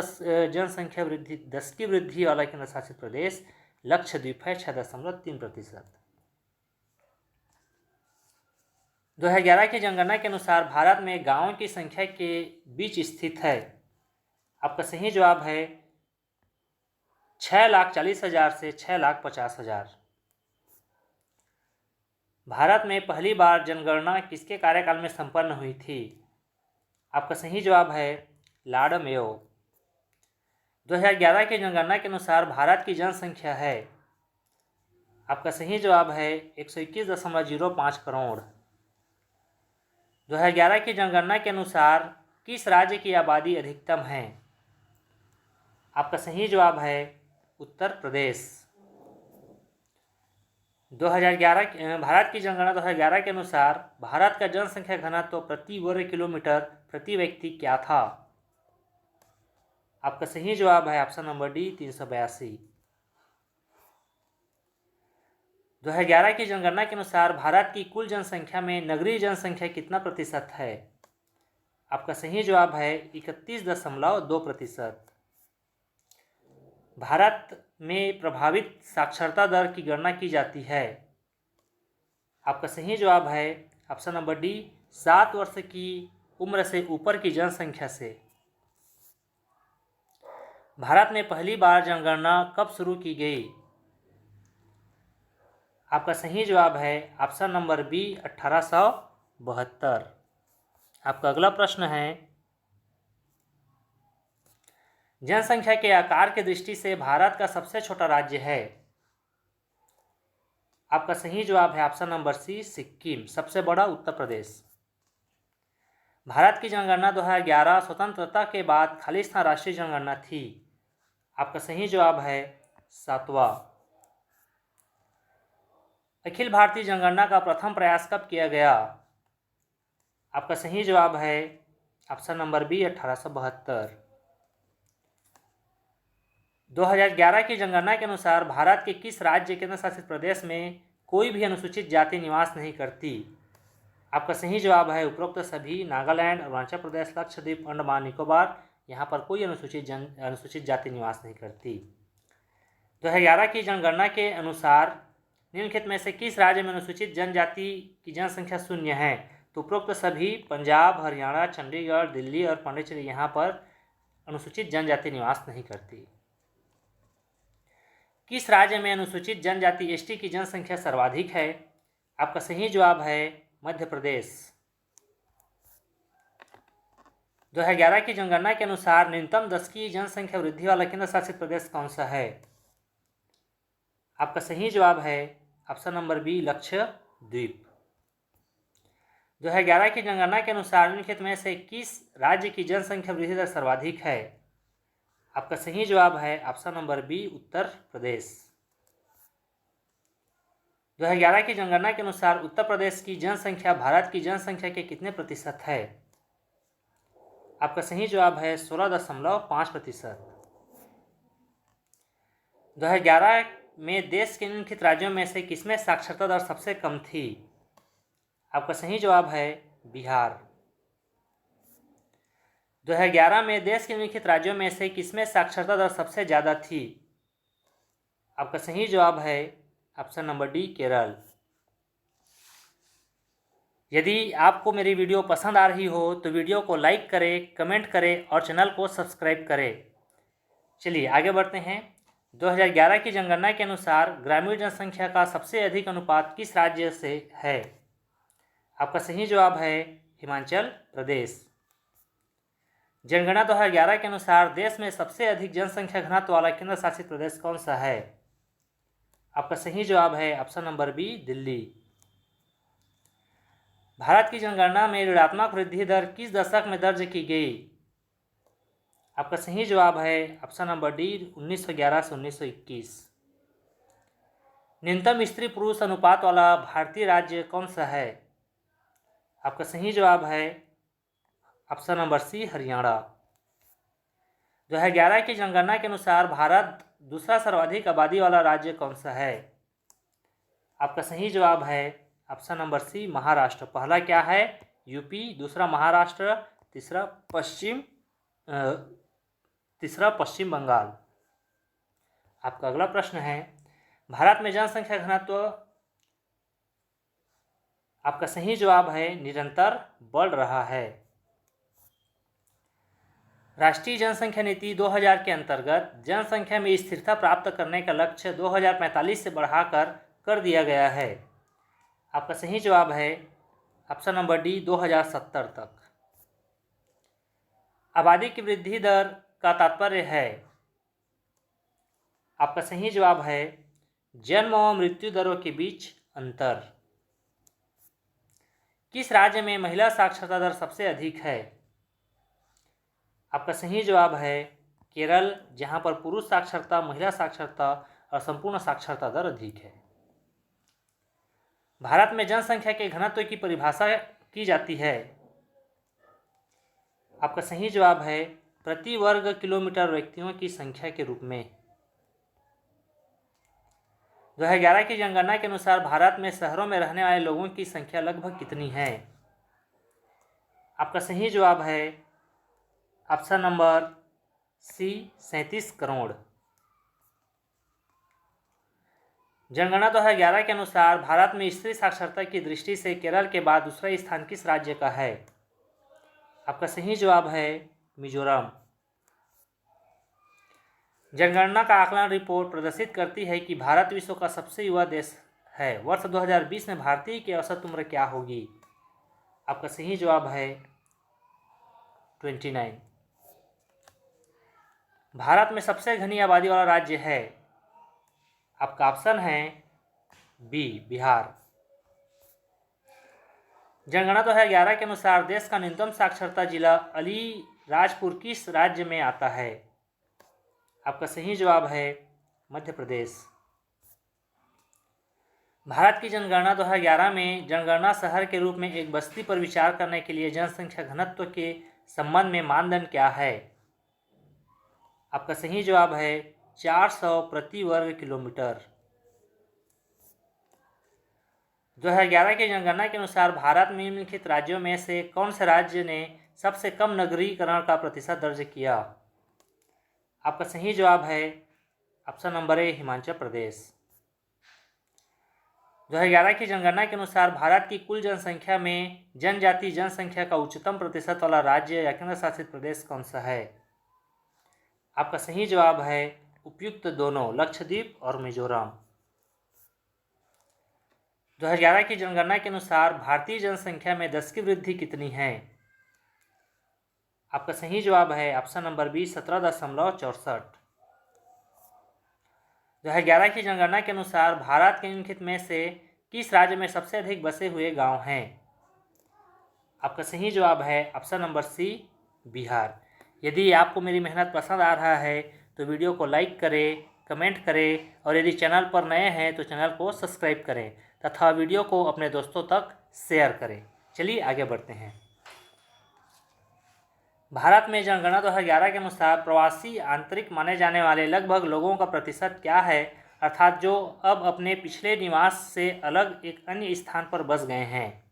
जनसंख्या वृद्धि दशकीय वृद्धि वाला केंद्र शासित प्रदेश लक्षद्वीप है 6.3%। 2011 की जनगणना के अनुसार भारत में गांवों की संख्या के बीच स्थित है। आपका सही जवाब है 6,40,000 से 6,50,000। भारत में पहली बार जनगणना किसके कार्यकाल में संपन्न हुई थी? आपका सही जवाब है लॉर्ड मेयो। 2011 की जनगणना के अनुसार भारत की जनसंख्या है। आपका सही जवाब है 121.05 करोड़। 2011 की जनगणना के अनुसार किस राज्य की आबादी अधिकतम है? आपका सही जवाब है उत्तर प्रदेश। 2011 भारत की जनगणना 2011 के अनुसार भारत का जनसंख्या घनत्व प्रति वर्ग किलोमीटर प्रति व्यक्ति क्या था? आपका सही जवाब है ऑप्शन नंबर डी 382। 2011 की जनगणना के अनुसार भारत की कुल जनसंख्या में नगरीय जनसंख्या कितना प्रतिशत है? आपका सही जवाब है 31.2%। भारत में प्रभावित साक्षरता दर की गणना की जाती है। आपका सही जवाब है ऑप्शन नंबर डी 7 वर्ष की उम्र से ऊपर की जनसंख्या से। भारत में पहली बार जनगणना कब शुरू की गई? आपका सही जवाब है ऑप्शन नंबर बी 1872। आपका अगला प्रश्न है, जनसंख्या के आकार की दृष्टि से भारत का सबसे छोटा राज्य है। आपका सही जवाब है ऑप्शन नंबर सी, सिक्किम। सबसे बड़ा उत्तर प्रदेश। भारत की जनगणना 2011 स्वतंत्रता के बाद खालिस्तान राष्ट्रीय जनगणना थी। आपका सही जवाब है 7वां। अखिल भारतीय जनगणना का प्रथम प्रयास कब किया गया? आपका सही जवाब है ऑप्शन नंबर बी, 1872। 2011 की जनगणना के अनुसार भारत के किस राज्य केंद्र शासित प्रदेश में कोई भी अनुसूचित जाति निवास नहीं करती? आपका सही जवाब है उपरोक्त सभी, नागालैंड, अरुणाचल प्रदेश, लक्षद्वीप, अंडमान निकोबार। यहाँ पर कोई अनुसूचित जाति निवास नहीं करती। 2011 की जनगणना के अनुसार निम्नलिखित में से किस राज्य में अनुसूचित जनजाति की जनसंख्या शून्य है? तो उपरोक्त सभी, पंजाब, हरियाणा, चंडीगढ़, दिल्ली और पांडिचेरी यहाँ पर अनुसूचित जनजाति निवास नहीं करती। किस राज्य में अनुसूचित जनजाति एसटी की जनसंख्या सर्वाधिक है? आपका सही जवाब है मध्य प्रदेश। 2011 की जनगणना के अनुसार न्यूनतम 10 की जनसंख्या वृद्धि वाला केंद्र शासित प्रदेश कौन सा है? आपका सही जवाब है ऑप्शन नंबर बी, लक्षद्वीप। 2011 की जनगणना के अनुसार निम्नलिखित में से किस राज्य की जनसंख्या वृद्धि दर सर्वाधिक है? आपका सही जवाब है option number B, Uttar Pradesh. 2011 की जनगणना के अनुसार उत्तर प्रदेश की जनसंख्या भारत की जनसंख्या के कितने प्रतिशत है? आपका सही जवाब है 16.5%। 2011 में देश के निम्नलिखित राज्यों में से किसमें साक्षरता दर सबसे कम थी? आपका सही जवाब है बिहार। 2011 में देश के निम्नलिखित राज्यों में से किसमें साक्षरता दर सबसे ज़्यादा थी? आपका सही जवाब है ऑप्शन नंबर डी, केरल। यदि आपको मेरी वीडियो पसंद आ रही हो तो वीडियो को लाइक करें, कमेंट करें और चैनल को सब्सक्राइब करें। चलिए आगे बढ़ते हैं। 2011 की जनगणना के अनुसार ग्रामीण जनसंख्या का सबसे अधिक अनुपात किस राज्य से है? आपका सही जवाब है हिमाचल प्रदेश। जनगणना 2011 के अनुसार देश में सबसे अधिक जनसंख्या घनत्व वाला केंद्र शासित प्रदेश कौन सा है? आपका सही जवाब है option number B, Delhi. Bharat की जनगणना में ऋणात्मक वृद्धि दर किस दशक में दर्ज की गई? आपका सही जवाब है ऑप्शन नंबर डी, 1911 से 1921। न्यूनतम स्त्री पुरुष अनुपात वाला भारतीय राज्य कौन सा है? आपका सही जवाब है ऑप्शन नंबर सी, हरियाणा। 2011 की जनगणना के अनुसार भारत दूसरा सर्वाधिक आबादी वाला राज्य कौन सा है? आपका सही जवाब है ऑप्शन नंबर सी, महाराष्ट्र। पहला क्या है? यूपी, दूसरा महाराष्ट्र, तीसरा पश्चिम बंगाल। आपका अगला प्रश्न है, भारत में जनसंख्या घनत्व। आपका सही जवाब है निरंतर बढ़ रहा है। राष्ट्रीय जनसंख्या नीति 2000 के अंतर्गत जनसंख्या में स्थिरता प्राप्त करने का लक्ष्य 2045 से बढ़ाकर कर दिया गया है। आपका सही जवाब है ऑप्शन नंबर डी, 2070 तक। आबादी की वृद्धि दर का तात्पर्य है। आपका सही जवाब है जन्म और मृत्यु दरों के बीच अंतर। किस राज्य में महिला साक्षरता दर सबसे अधिक है? आपका सही जवाब है केरल, जहां पर पुरुष साक्षरता, महिला साक्षरता और संपूर्ण साक्षरता दर अधिक है। भारत में जनसंख्या के घनत्व की परिभाषा की जाती है। आपका सही जवाब है प्रति वर्ग किलोमीटर व्यक्तियों की संख्या के रूप में। 2011 की जनगणना के अनुसार भारत में शहरों में रहने वाले लोगों की संख्या लगभग कितनी है? आपका सही जवाब है ऑप्शन नंबर सी, 37 करोड़। जनगणना 2011 के अनुसार भारत में स्त्री साक्षरता की दृष्टि से केरल के बाद दूसरा स्थान किस राज्य का है? आपका सही जवाब है मिजोरम। जनगणना का आकलन रिपोर्ट प्रदर्शित करती है कि भारत विश्व का सबसे युवा देश है। वर्ष 2020 में भारतीय की औसत उम्र क्या होगी? आपका सही जवाब है 29। भारत में सबसे घनी आबादी वाला राज्य है, आपका ऑप्शन है बी, बिहार। जनगणना 2011 के अनुसार देश का न्यूनतम साक्षरता जिला अलीराजपुर किस राज्य में आता है? आपका सही जवाब है मध्य प्रदेश। भारत की जनगणना 2011 में जनगणना शहर के रूप में एक बस्ती पर विचार करने के लिए जनसंख्या घनत्व के संबंध में मानदंड क्या है? आपका सही जवाब है 400 प्रति वर्ग किलोमीटर। 2011 की जनगणना के अनुसार भारत में निम्नलिखित राज्यों में से कौन से राज्य ने सबसे कम नगरीकरण का प्रतिशत दर्ज किया? आपका सही जवाब है option number A, Himachal Pradesh. 2011 की जनगणना के अनुसार भारत की कुल जनसंख्या में जनजातीय जनसंख्या का उच्चतम प्रतिशत वाला राज्य या केंद्र शासित प्रदेश कौन सा है? आपका सही जवाब है उपयुक्त दोनों, लक्षद्वीप और मिजोरम। 2011 की जनगणना के अनुसार भारतीय जनसंख्या में 10 की वृद्धि कितनी है? आपका सही जवाब है ऑप्शन नंबर बी, 17.64। 2011 की जनगणना के अनुसार भारत के निम्नलिखित में से किस राज्य में सबसे अधिक बसे हुए गांव हैं? आपका सही जवाब है ऑप्शन नंबर सी, बिहार। यदि आपको मेरी मेहनत पसंद आ रहा है तो वीडियो को लाइक करें, कमेंट करें और यदि चैनल पर नए हैं तो चैनल को सब्सक्राइब करें तथा वीडियो को अपने दोस्तों तक शेयर करें। चलिए आगे बढ़ते हैं। भारत में जनगणना 2011 के अनुसार प्रवासी आंतरिक माने जाने वाले लगभग लोगों का प्रतिशत क्या है, अर्थात जो अब अपने पिछले निवास से अलग एक अन्य स्थान पर बस गए हैं?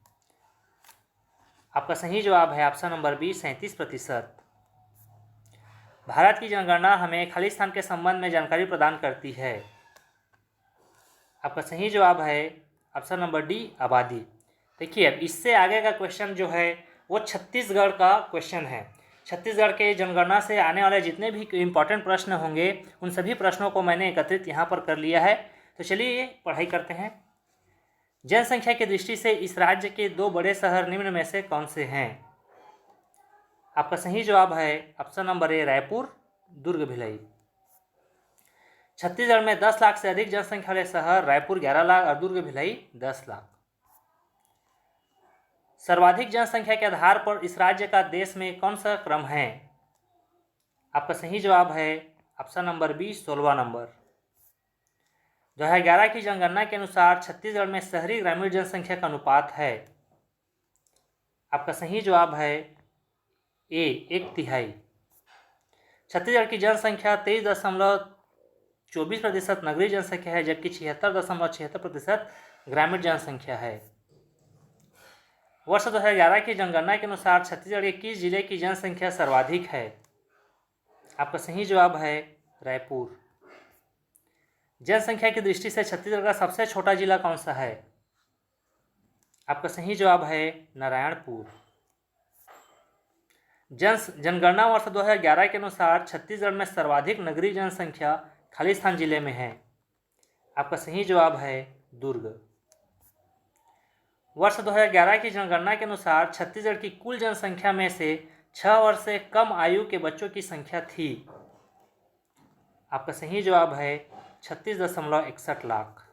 आपका सही जवाब है ऑप्शन नंबर बी, 37%। भारत की जनगणना हमें खाली स्थान के संबंध में जानकारी प्रदान करती है। आपका सही जवाब है ऑप्शन नंबर डी, आबादी। देखिए अब इससे आगे का क्वेश्चन जो है वो छत्तीसगढ़ का क्वेश्चन है। छत्तीसगढ़ के जनगणना से आने वाले जितने भी इम्पोर्टेंट प्रश्न होंगे उन सभी प्रश्नों को मैंने एकत्रित यहाँ पर कर लिया है। तो चलिए पढ़ाई करते हैं। जनसंख्या की दृष्टि से इस राज्य के 2 बड़े शहर निम्न में से कौन से हैं? आपका सही जवाब है ऑप्शन नंबर ए, रायपुर, दुर्ग, भिलाई। छत्तीसगढ़ में 10 लाख से अधिक जनसंख्या वाले शहर रायपुर 11 लाख और दुर्ग, भिलाई 10 लाख। सर्वाधिक जनसंख्या के आधार पर इस राज्य का देश में कौन सा क्रम है? आपका सही जवाब है ऑप्शन नंबर बी, 16वां नंबर। 2011 की जनगणना के अनुसार छत्तीसगढ़ में शहरी ग्रामीण जनसंख्या का अनुपात है। आपका सही जवाब है ए, 1/3। छत्तीसगढ़ की जनसंख्या 23.24% नगरीय जनसंख्या है, जबकि 76.76% ग्रामीण जनसंख्या है। वर्ष 2011 की जनगणना के अनुसार छत्तीसगढ़ के किस जिले की जनसंख्या सर्वाधिक है? आपका सही जवाब है रायपुर। जनसंख्या की दृष्टि से छत्तीसगढ़ का सबसे छोटा जिला कौन सा है? आपका सही जवाब है नारायणपुर। जनगणना वर्ष 2011 के अनुसार छत्तीसगढ़ में सर्वाधिक नगरीय जनसंख्या खालिस्तान जिले में है। आपका सही जवाब है दुर्ग। वर्ष 2011 की जनगणना के अनुसार छत्तीसगढ़ की कुल जनसंख्या में से 6 वर्ष से कम आयु के बच्चों की संख्या थी। आपका सही जवाब है 36.61 लाख।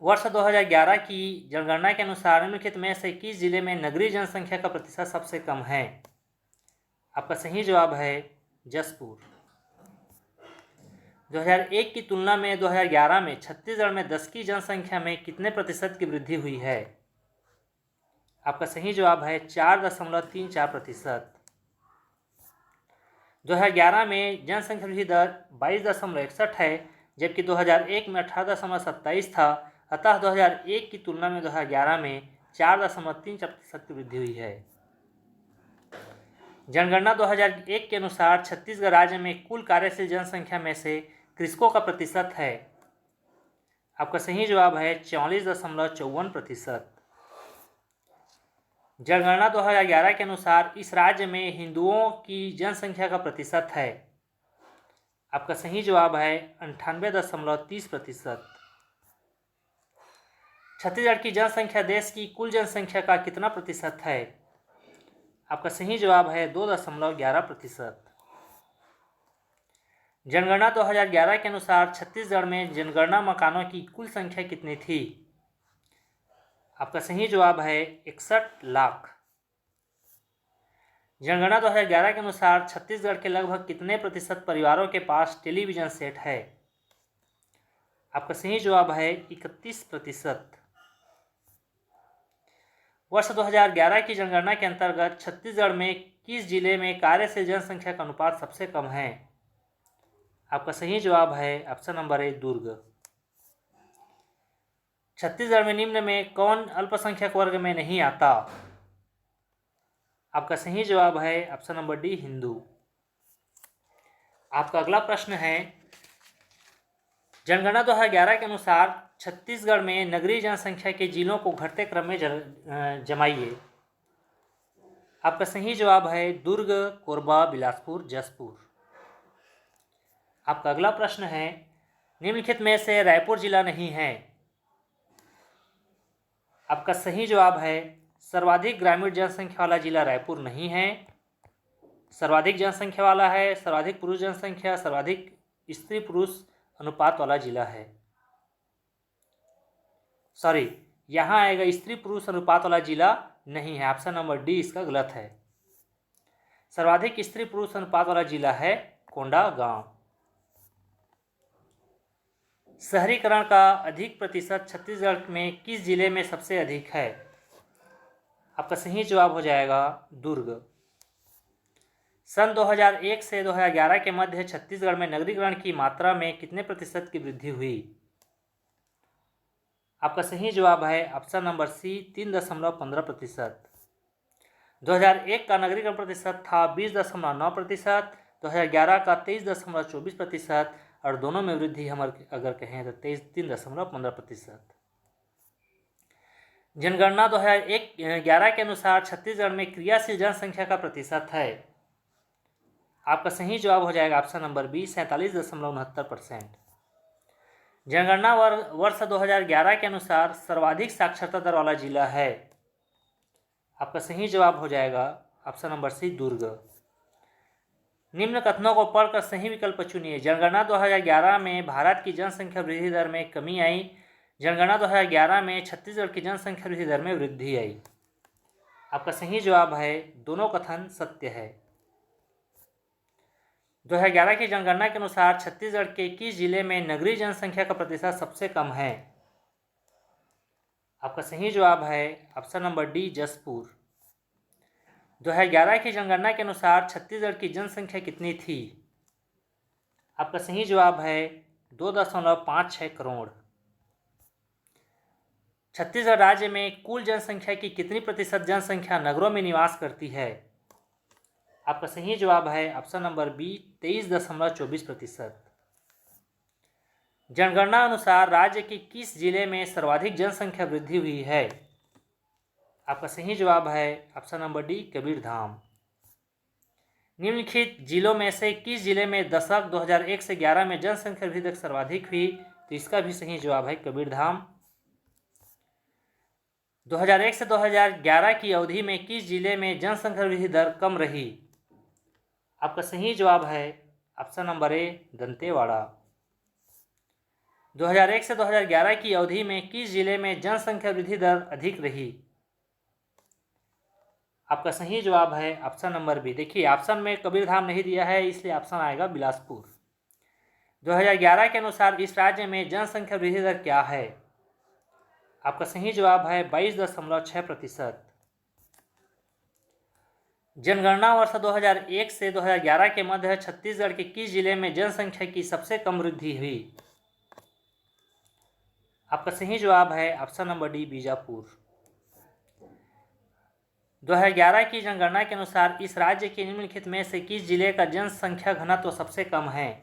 वर्ष 2011 की जनगणना के अनुसार निम्नलिखित में से किस जिले में नगरीय जनसंख्या का प्रतिशत सबसे कम है? आपका सही जवाब है जशपुर। 2001 की तुलना में 2011 में छत्तीसगढ़ में 10 की जनसंख्या में कितने प्रतिशत की वृद्धि हुई है? आपका सही जवाब है 4.34%। 2011 में जनसंख्या वृद्धि दर 22.61 है, जबकि 2001 में 18.27 था। अतः 2001 की तुलना में 2011 में 4.34% की वृद्धि हुई है। जनगणना 2001 के अनुसार छत्तीसगढ़ राज्य में कुल कार्यशील जनसंख्या में से कृषकों का प्रतिशत है। आपका सही जवाब है 44.54%। जनगणना 2011 के अनुसार इस राज्य में हिंदुओं की जनसंख्या का प्रतिशत है। आपका सही जवाब है 98.30%। छत्तीसगढ़ की जनसंख्या देश की कुल जनसंख्या का कितना प्रतिशत है? आपका सही जवाब है 2.11%। जनगणना 2011 के अनुसार छत्तीसगढ़ में जनगणना मकानों की कुल संख्या कितनी थी? आपका सही जवाब है 61 लाख। जनगणना 2011 के अनुसार छत्तीसगढ़ के लगभग कितने प्रतिशत परिवारों के पास टेलीविजन सेट है? आपका सही जवाब है 31%। वर्ष 2011 की जनगणना के अंतर्गत छत्तीसगढ़ में किस जिले में कार्यशील जनसंख्या का अनुपात सबसे कम है? आपका सही जवाब है ऑप्शन नंबर ए दुर्ग। छत्तीसगढ़ में निम्न में कौन अल्पसंख्यक वर्ग में नहीं आता? आपका सही जवाब है ऑप्शन नंबर डी हिंदू। आपका अगला प्रश्न है, जनगणना 2011 के अनुसार छत्तीसगढ़ में नगरीय जनसंख्या के जिलों को घटते क्रम में जमाइए। आपका सही जवाब है दुर्ग, कोरबा, बिलासपुर, जसपुर। आपका अगला प्रश्न है, निम्नलिखित में से रायपुर जिला नहीं है। आपका सही जवाब है सर्वाधिक ग्रामीण जनसंख्या वाला जिला रायपुर नहीं है। सर्वाधिक जनसंख्या वाला है, सर्वाधिक पुरुष जनसंख्या, सर्वाधिक स्त्री पुरुष अनुपात वाला जिला है। सॉरी, यहाँ आएगा स्त्री पुरुष अनुपात वाला जिला नहीं है। ऑप्शन नंबर डी इसका गलत है। सर्वाधिक स्त्री पुरुष अनुपात वाला जिला है कोंडागांव। शहरीकरण का अधिक प्रतिशत छत्तीसगढ़ में किस जिले में सबसे अधिक है? आपका सही जवाब हो जाएगा दुर्ग। सन 2001 से 2011 के मध्य छत्तीसगढ़ में नगरीकरण की मात्रा में कितने प्रतिशत की वृद्धि हुई? आपका सही जवाब है ऑप्शन नंबर सी 3.15%। 2001 का नगरीकरण प्रतिशत था 20.9%, 2011 का 23.24% और दोनों में वृद्धि हम अगर कहें तो 3.15%। जनगणना 2011 के अनुसार छत्तीसगढ़ में क्रियाशील जनसंख्या का प्रतिशत है। आपका सही जवाब हो जाएगा ऑप्शन नंबर बी 47.69%। जनगणना वर्ष 2011 के अनुसार सर्वाधिक साक्षरता दर वाला जिला है। आपका सही जवाब हो जाएगा ऑप्शन नंबर सी दुर्ग। निम्न कथनों को पढ़कर सही विकल्प चुनिए। जनगणना 2011 में भारत की जनसंख्या वृद्धि दर में कमी आई। जनगणना 2011 में छत्तीसगढ़ की जनसंख्या वृद्धि दर में वृद्धि आई। आपका सही जवाब है दोनों कथन सत्य है। 2011 की जनगणना के अनुसार छत्तीसगढ़ के किस जिले में नगरीय जनसंख्या का प्रतिशत सबसे कम है? आपका सही जवाब है ऑप्शन नंबर डी जसपुर। 2011 की जनगणना के अनुसार छत्तीसगढ़ की जनसंख्या कितनी थी? आपका सही जवाब है 2.56 करोड़। छत्तीसगढ़ राज्य में कुल जनसंख्या की कितनी प्रतिशत जनसंख्या नगरों में निवास करती है? आपका सही जवाब है ऑप्शन नंबर बी 23.24%। जनगणना अनुसार राज्य के किस जिले में सर्वाधिक जनसंख्या वृद्धि हुई है? आपका सही जवाब है ऑप्शन नंबर डी कबीरधाम। निम्नलिखित जिलों में से किस जिले में दशक 2001 से 11 में जनसंख्या वृद्धि सर्वाधिक हुई? तो इसका भी सही जवाब है कबीरधाम। 2001 से 2011 की अवधि में किस जिले में जनसंख्या वृद्धि दर कम रही? आपका सही जवाब है ऑप्शन नंबर ए दंतेवाड़ा। 2001 से 2011 की अवधि में किस जिले में जनसंख्या वृद्धि दर अधिक रही? आपका सही जवाब है ऑप्शन नंबर बी। देखिए ऑप्शन में कबीरधाम नहीं दिया है, इसलिए ऑप्शन आएगा बिलासपुर। 2011 के अनुसार इस राज्य में जनसंख्या वृद्धि दर क्या है? आपका सही जवाब है 22.6%। जनगणना वर्ष 2001 से 2011 के मध्य छत्तीसगढ़ के किस जिले में जनसंख्या की सबसे कम वृद्धि हुई? आपका सही जवाब है ऑप्शन नंबर डी बीजापुर। 2011 की जनगणना के अनुसार इस राज्य के निम्नलिखित में से किस जिले का जनसंख्या घनत्व सबसे कम है?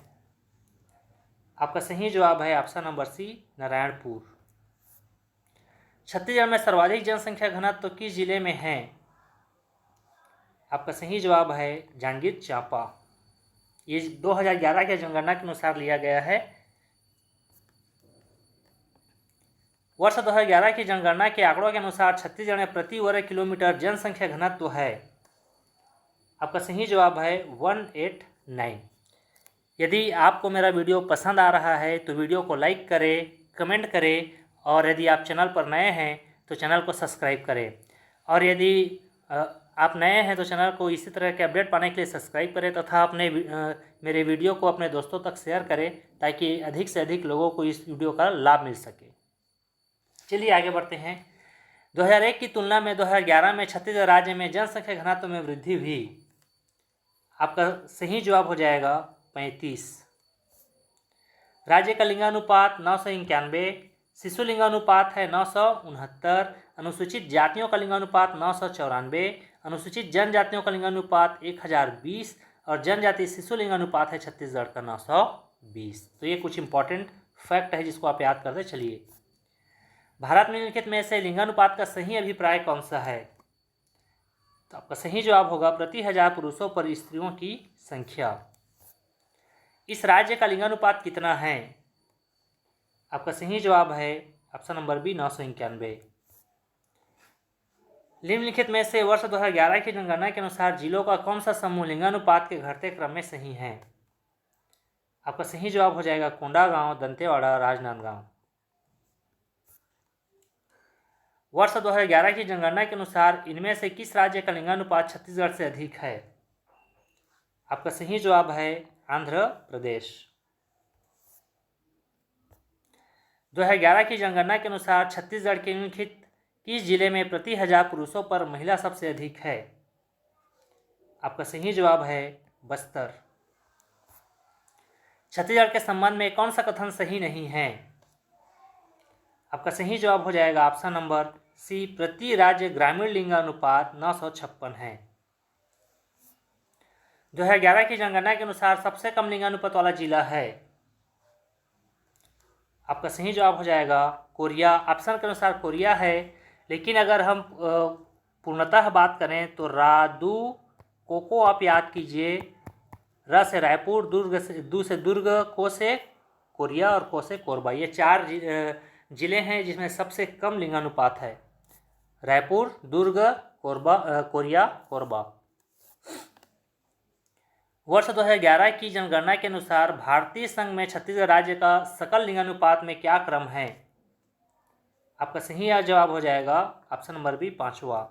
आपका सही जवाब है option number C Narayanpur. Chhattisgarh में सर्वाधिक जनसंख्या घनत्व किस जिले में है? आपका सही जवाब है जांजगीर चांपा। ये 2011 के जनगणना के अनुसार लिया गया है। वर्ष 2011 की जनगणना के आंकड़ों के अनुसार छत्तीसगढ़ में प्रति वर्ग किलोमीटर जनसंख्या घनत्व है। आपका सही जवाब है 189। यदि आपको मेरा वीडियो पसंद आ रहा है तो वीडियो को लाइक करें, कमेंट करें और यदि आप चैनल पर नए हैं तो चैनल को सब्सक्राइब करें। और यदि आप नए हैं तो चैनल को इसी तरह के अपडेट पाने के लिए सब्सक्राइब करें तथा अपने मेरे वीडियो को अपने दोस्तों तक शेयर करें ताकि अधिक से अधिक लोगों को इस वीडियो का लाभ मिल सके। चलिए आगे बढ़ते हैं। 2001 की तुलना में 2011 में छत्तीसगढ़ राज्य में जनसंख्या घनत्व में वृद्धि हुई। आपका सही जवाब हो जाएगा 35। राज्य का लिंगानुपात 991, शिशु लिंगानुपात है 969, अनुसूचित जातियों का लिंगानुपात 994, अनुसूचित जनजातियों का लिंगानुपात 1020 और जनजाति शिशु लिंगानुपात है छत्तीसगढ़ का 920। तो ये कुछ इंपॉर्टेंट फैक्ट है जिसको आप याद करते चलिए। भारत में निम्नलिखित में से लिंगानुपात का सही अभिप्राय कौन सा है? तो आपका सही जवाब होगा प्रति 1000 पुरुषों पर स्त्रियों की संख्या। इस राज्य का लिंगानुपात कितना है? आपका सही जवाब है ऑप्शन नंबर बी 991। निम्नलिखित में से वर्ष 2011 की जनगणना के अनुसार जिलों का कौन सा समूह लिंगानुपात के घटते क्रम में सही है? आपका सही जवाब हो जाएगा कोंडागांव, दंतेवाड़ा, राजनांदगांव। वर्ष 2011 की जनगणना के अनुसार इनमें से किस राज्य का लिंगानुपात छत्तीसगढ़ से अधिक है? आपका सही जवाब है आंध्र प्रदेश। 2011 की जनगणना के अनुसार छत्तीसगढ़ के निम्नलिखित किस जिले में प्रति 1000 पुरुषों पर महिला सबसे अधिक है? आपका सही जवाब है बस्तर। छत्तीसगढ़ के संबंध में कौन सा कथन सही नहीं है? आपका सही जवाब हो जाएगा ऑप्शन नंबर सी, प्रति राज्य ग्रामीण लिंगानुपात 956 है। 2011 की जनगणना के अनुसार सबसे कम लिंगानुपात वाला जिला है। आपका सही जवाब हो जाएगा कोरिया। ऑप्शन के अनुसार कोरिया है, लेकिन अगर हम पूर्णतः बात करें तो रादू कोको आप याद कीजिए। र से रायपुर, दुर्ग से दू से दुर्ग, को से कोरिया और को से कोरबा। ये 4 जिले हैं जिसमें सबसे कम लिंगानुपात है। रायपुर, दुर्ग, कोरिया, कोरबा। वर्ष 2011 की जनगणना के अनुसार भारतीय संघ में छत्तीसगढ़ राज्य का सकल लिंगानुपात में क्या क्रम है? आपका सही जवाब हो जाएगा ऑप्शन नंबर बी 5वां।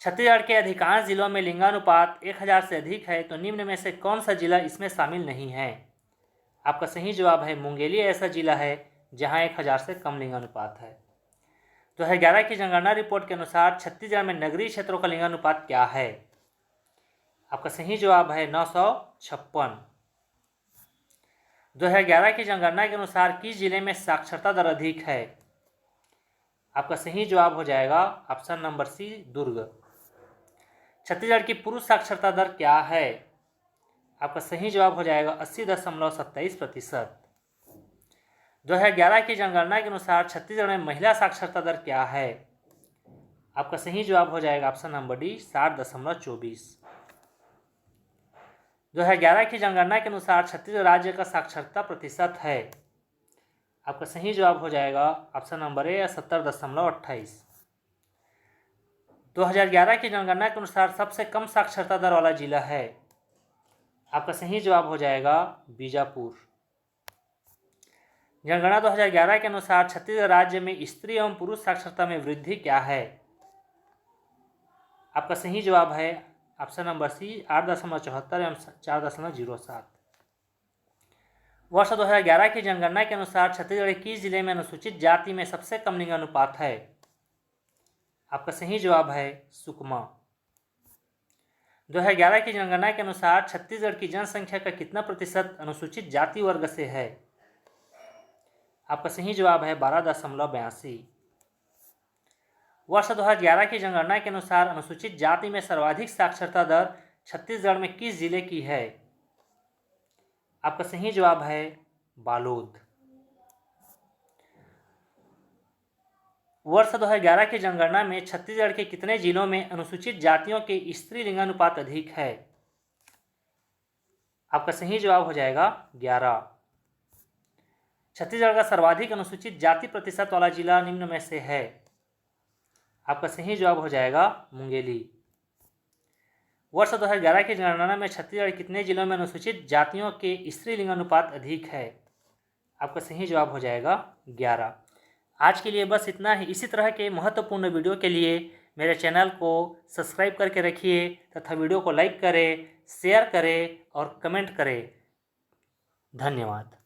छत्तीसगढ़ के अधिकांश जिलों में लिंगानुपात 1000 से अधिक है, तो निम्न में से कौन सा जिला इसमें शामिल नहीं है? आपका सही जवाब है मुंगेली ऐसा जिला है जहां 1000 से कम लिंगानुपात है। 2011 की जनगणना रिपोर्ट के अनुसार छत्तीसगढ़ में नगरीय क्षेत्रों का लिंगानुपात क्या है? आपका सही जवाब है 956। 2011 की जनगणना के अनुसार किस जिले में साक्षरता दर अधिक है? आपका सही जवाब हो जाएगा ऑप्शन नंबर सी, दुर्ग। छत्तीसगढ़ की पुरुष साक्षरता दर क्या है? आपका सही जवाब हो जाएगा 80.27%। 2011 की जनगणना के अनुसार छत्तीसगढ़ में महिला साक्षरता दर क्या है? आपका सही जवाब हो जाएगा ऑप्शन नंबर डी 60.24। 2011 की जनगणना के अनुसार छत्तीसगढ़ राज्य का साक्षरता प्रतिशत है। आपका सही जवाब हो जाएगा ऑप्शन नंबर ए 70.28। 2011 की जनगणना के अनुसार सबसे कम साक्षरता दर वाला जिला है। आपका सही जवाब हो जाएगा बीजापुर। जनगणना 2011 के अनुसार छत्तीसगढ़ राज्य में स्त्री एवं पुरुष साक्षरता में वृद्धि क्या है? आपका सही जवाब है ऑप्शन नंबर सी 8.74 एवं 4.07। वर्ष 2011 की जनगणना के अनुसार छत्तीसगढ़ के किस जिले में अनुसूचित जाति में सबसे कम लिंगानुपात है? आपका सही जवाब है सुकमा। 2011 की जनगणना के अनुसार छत्तीसगढ़ की जनसंख्या का कितना प्रतिशत अनुसूचित जाति वर्ग से है? आपका सही जवाब है 12.82। वर्ष 2011 की जनगणना के अनुसार अनुसूचित जाति में सर्वाधिक साक्षरता दर छत्तीसगढ़ में किस जिले की है? आपका सही जवाब है बालोद। वर्ष 2011 की जनगणना में छत्तीसगढ़ के कितने जिलों में अनुसूचित जातियों के स्त्री लिंगानुपात अधिक है? आपका सही जवाब हो जाएगा 11। छत्तीसगढ़ का सर्वाधिक अनुसूचित जाति प्रतिशत वाला जिला निम्न में से है। आपका सही जवाब हो जाएगा मुंगेली। वर्ष 2011 की जनगणना में छत्तीसगढ़ कितने जिलों में अनुसूचित जातियों के स्त्रीलिंग अनुपात अधिक है? आपका सही जवाब हो जाएगा 11। आज के लिए बस इतना ही। इसी तरह के महत्वपूर्ण वीडियो के लिए मेरे चैनल को सब्सक्राइब करके रखिए तथा वीडियो को लाइक करें, शेयर करें और कमेंट करें। धन्यवाद।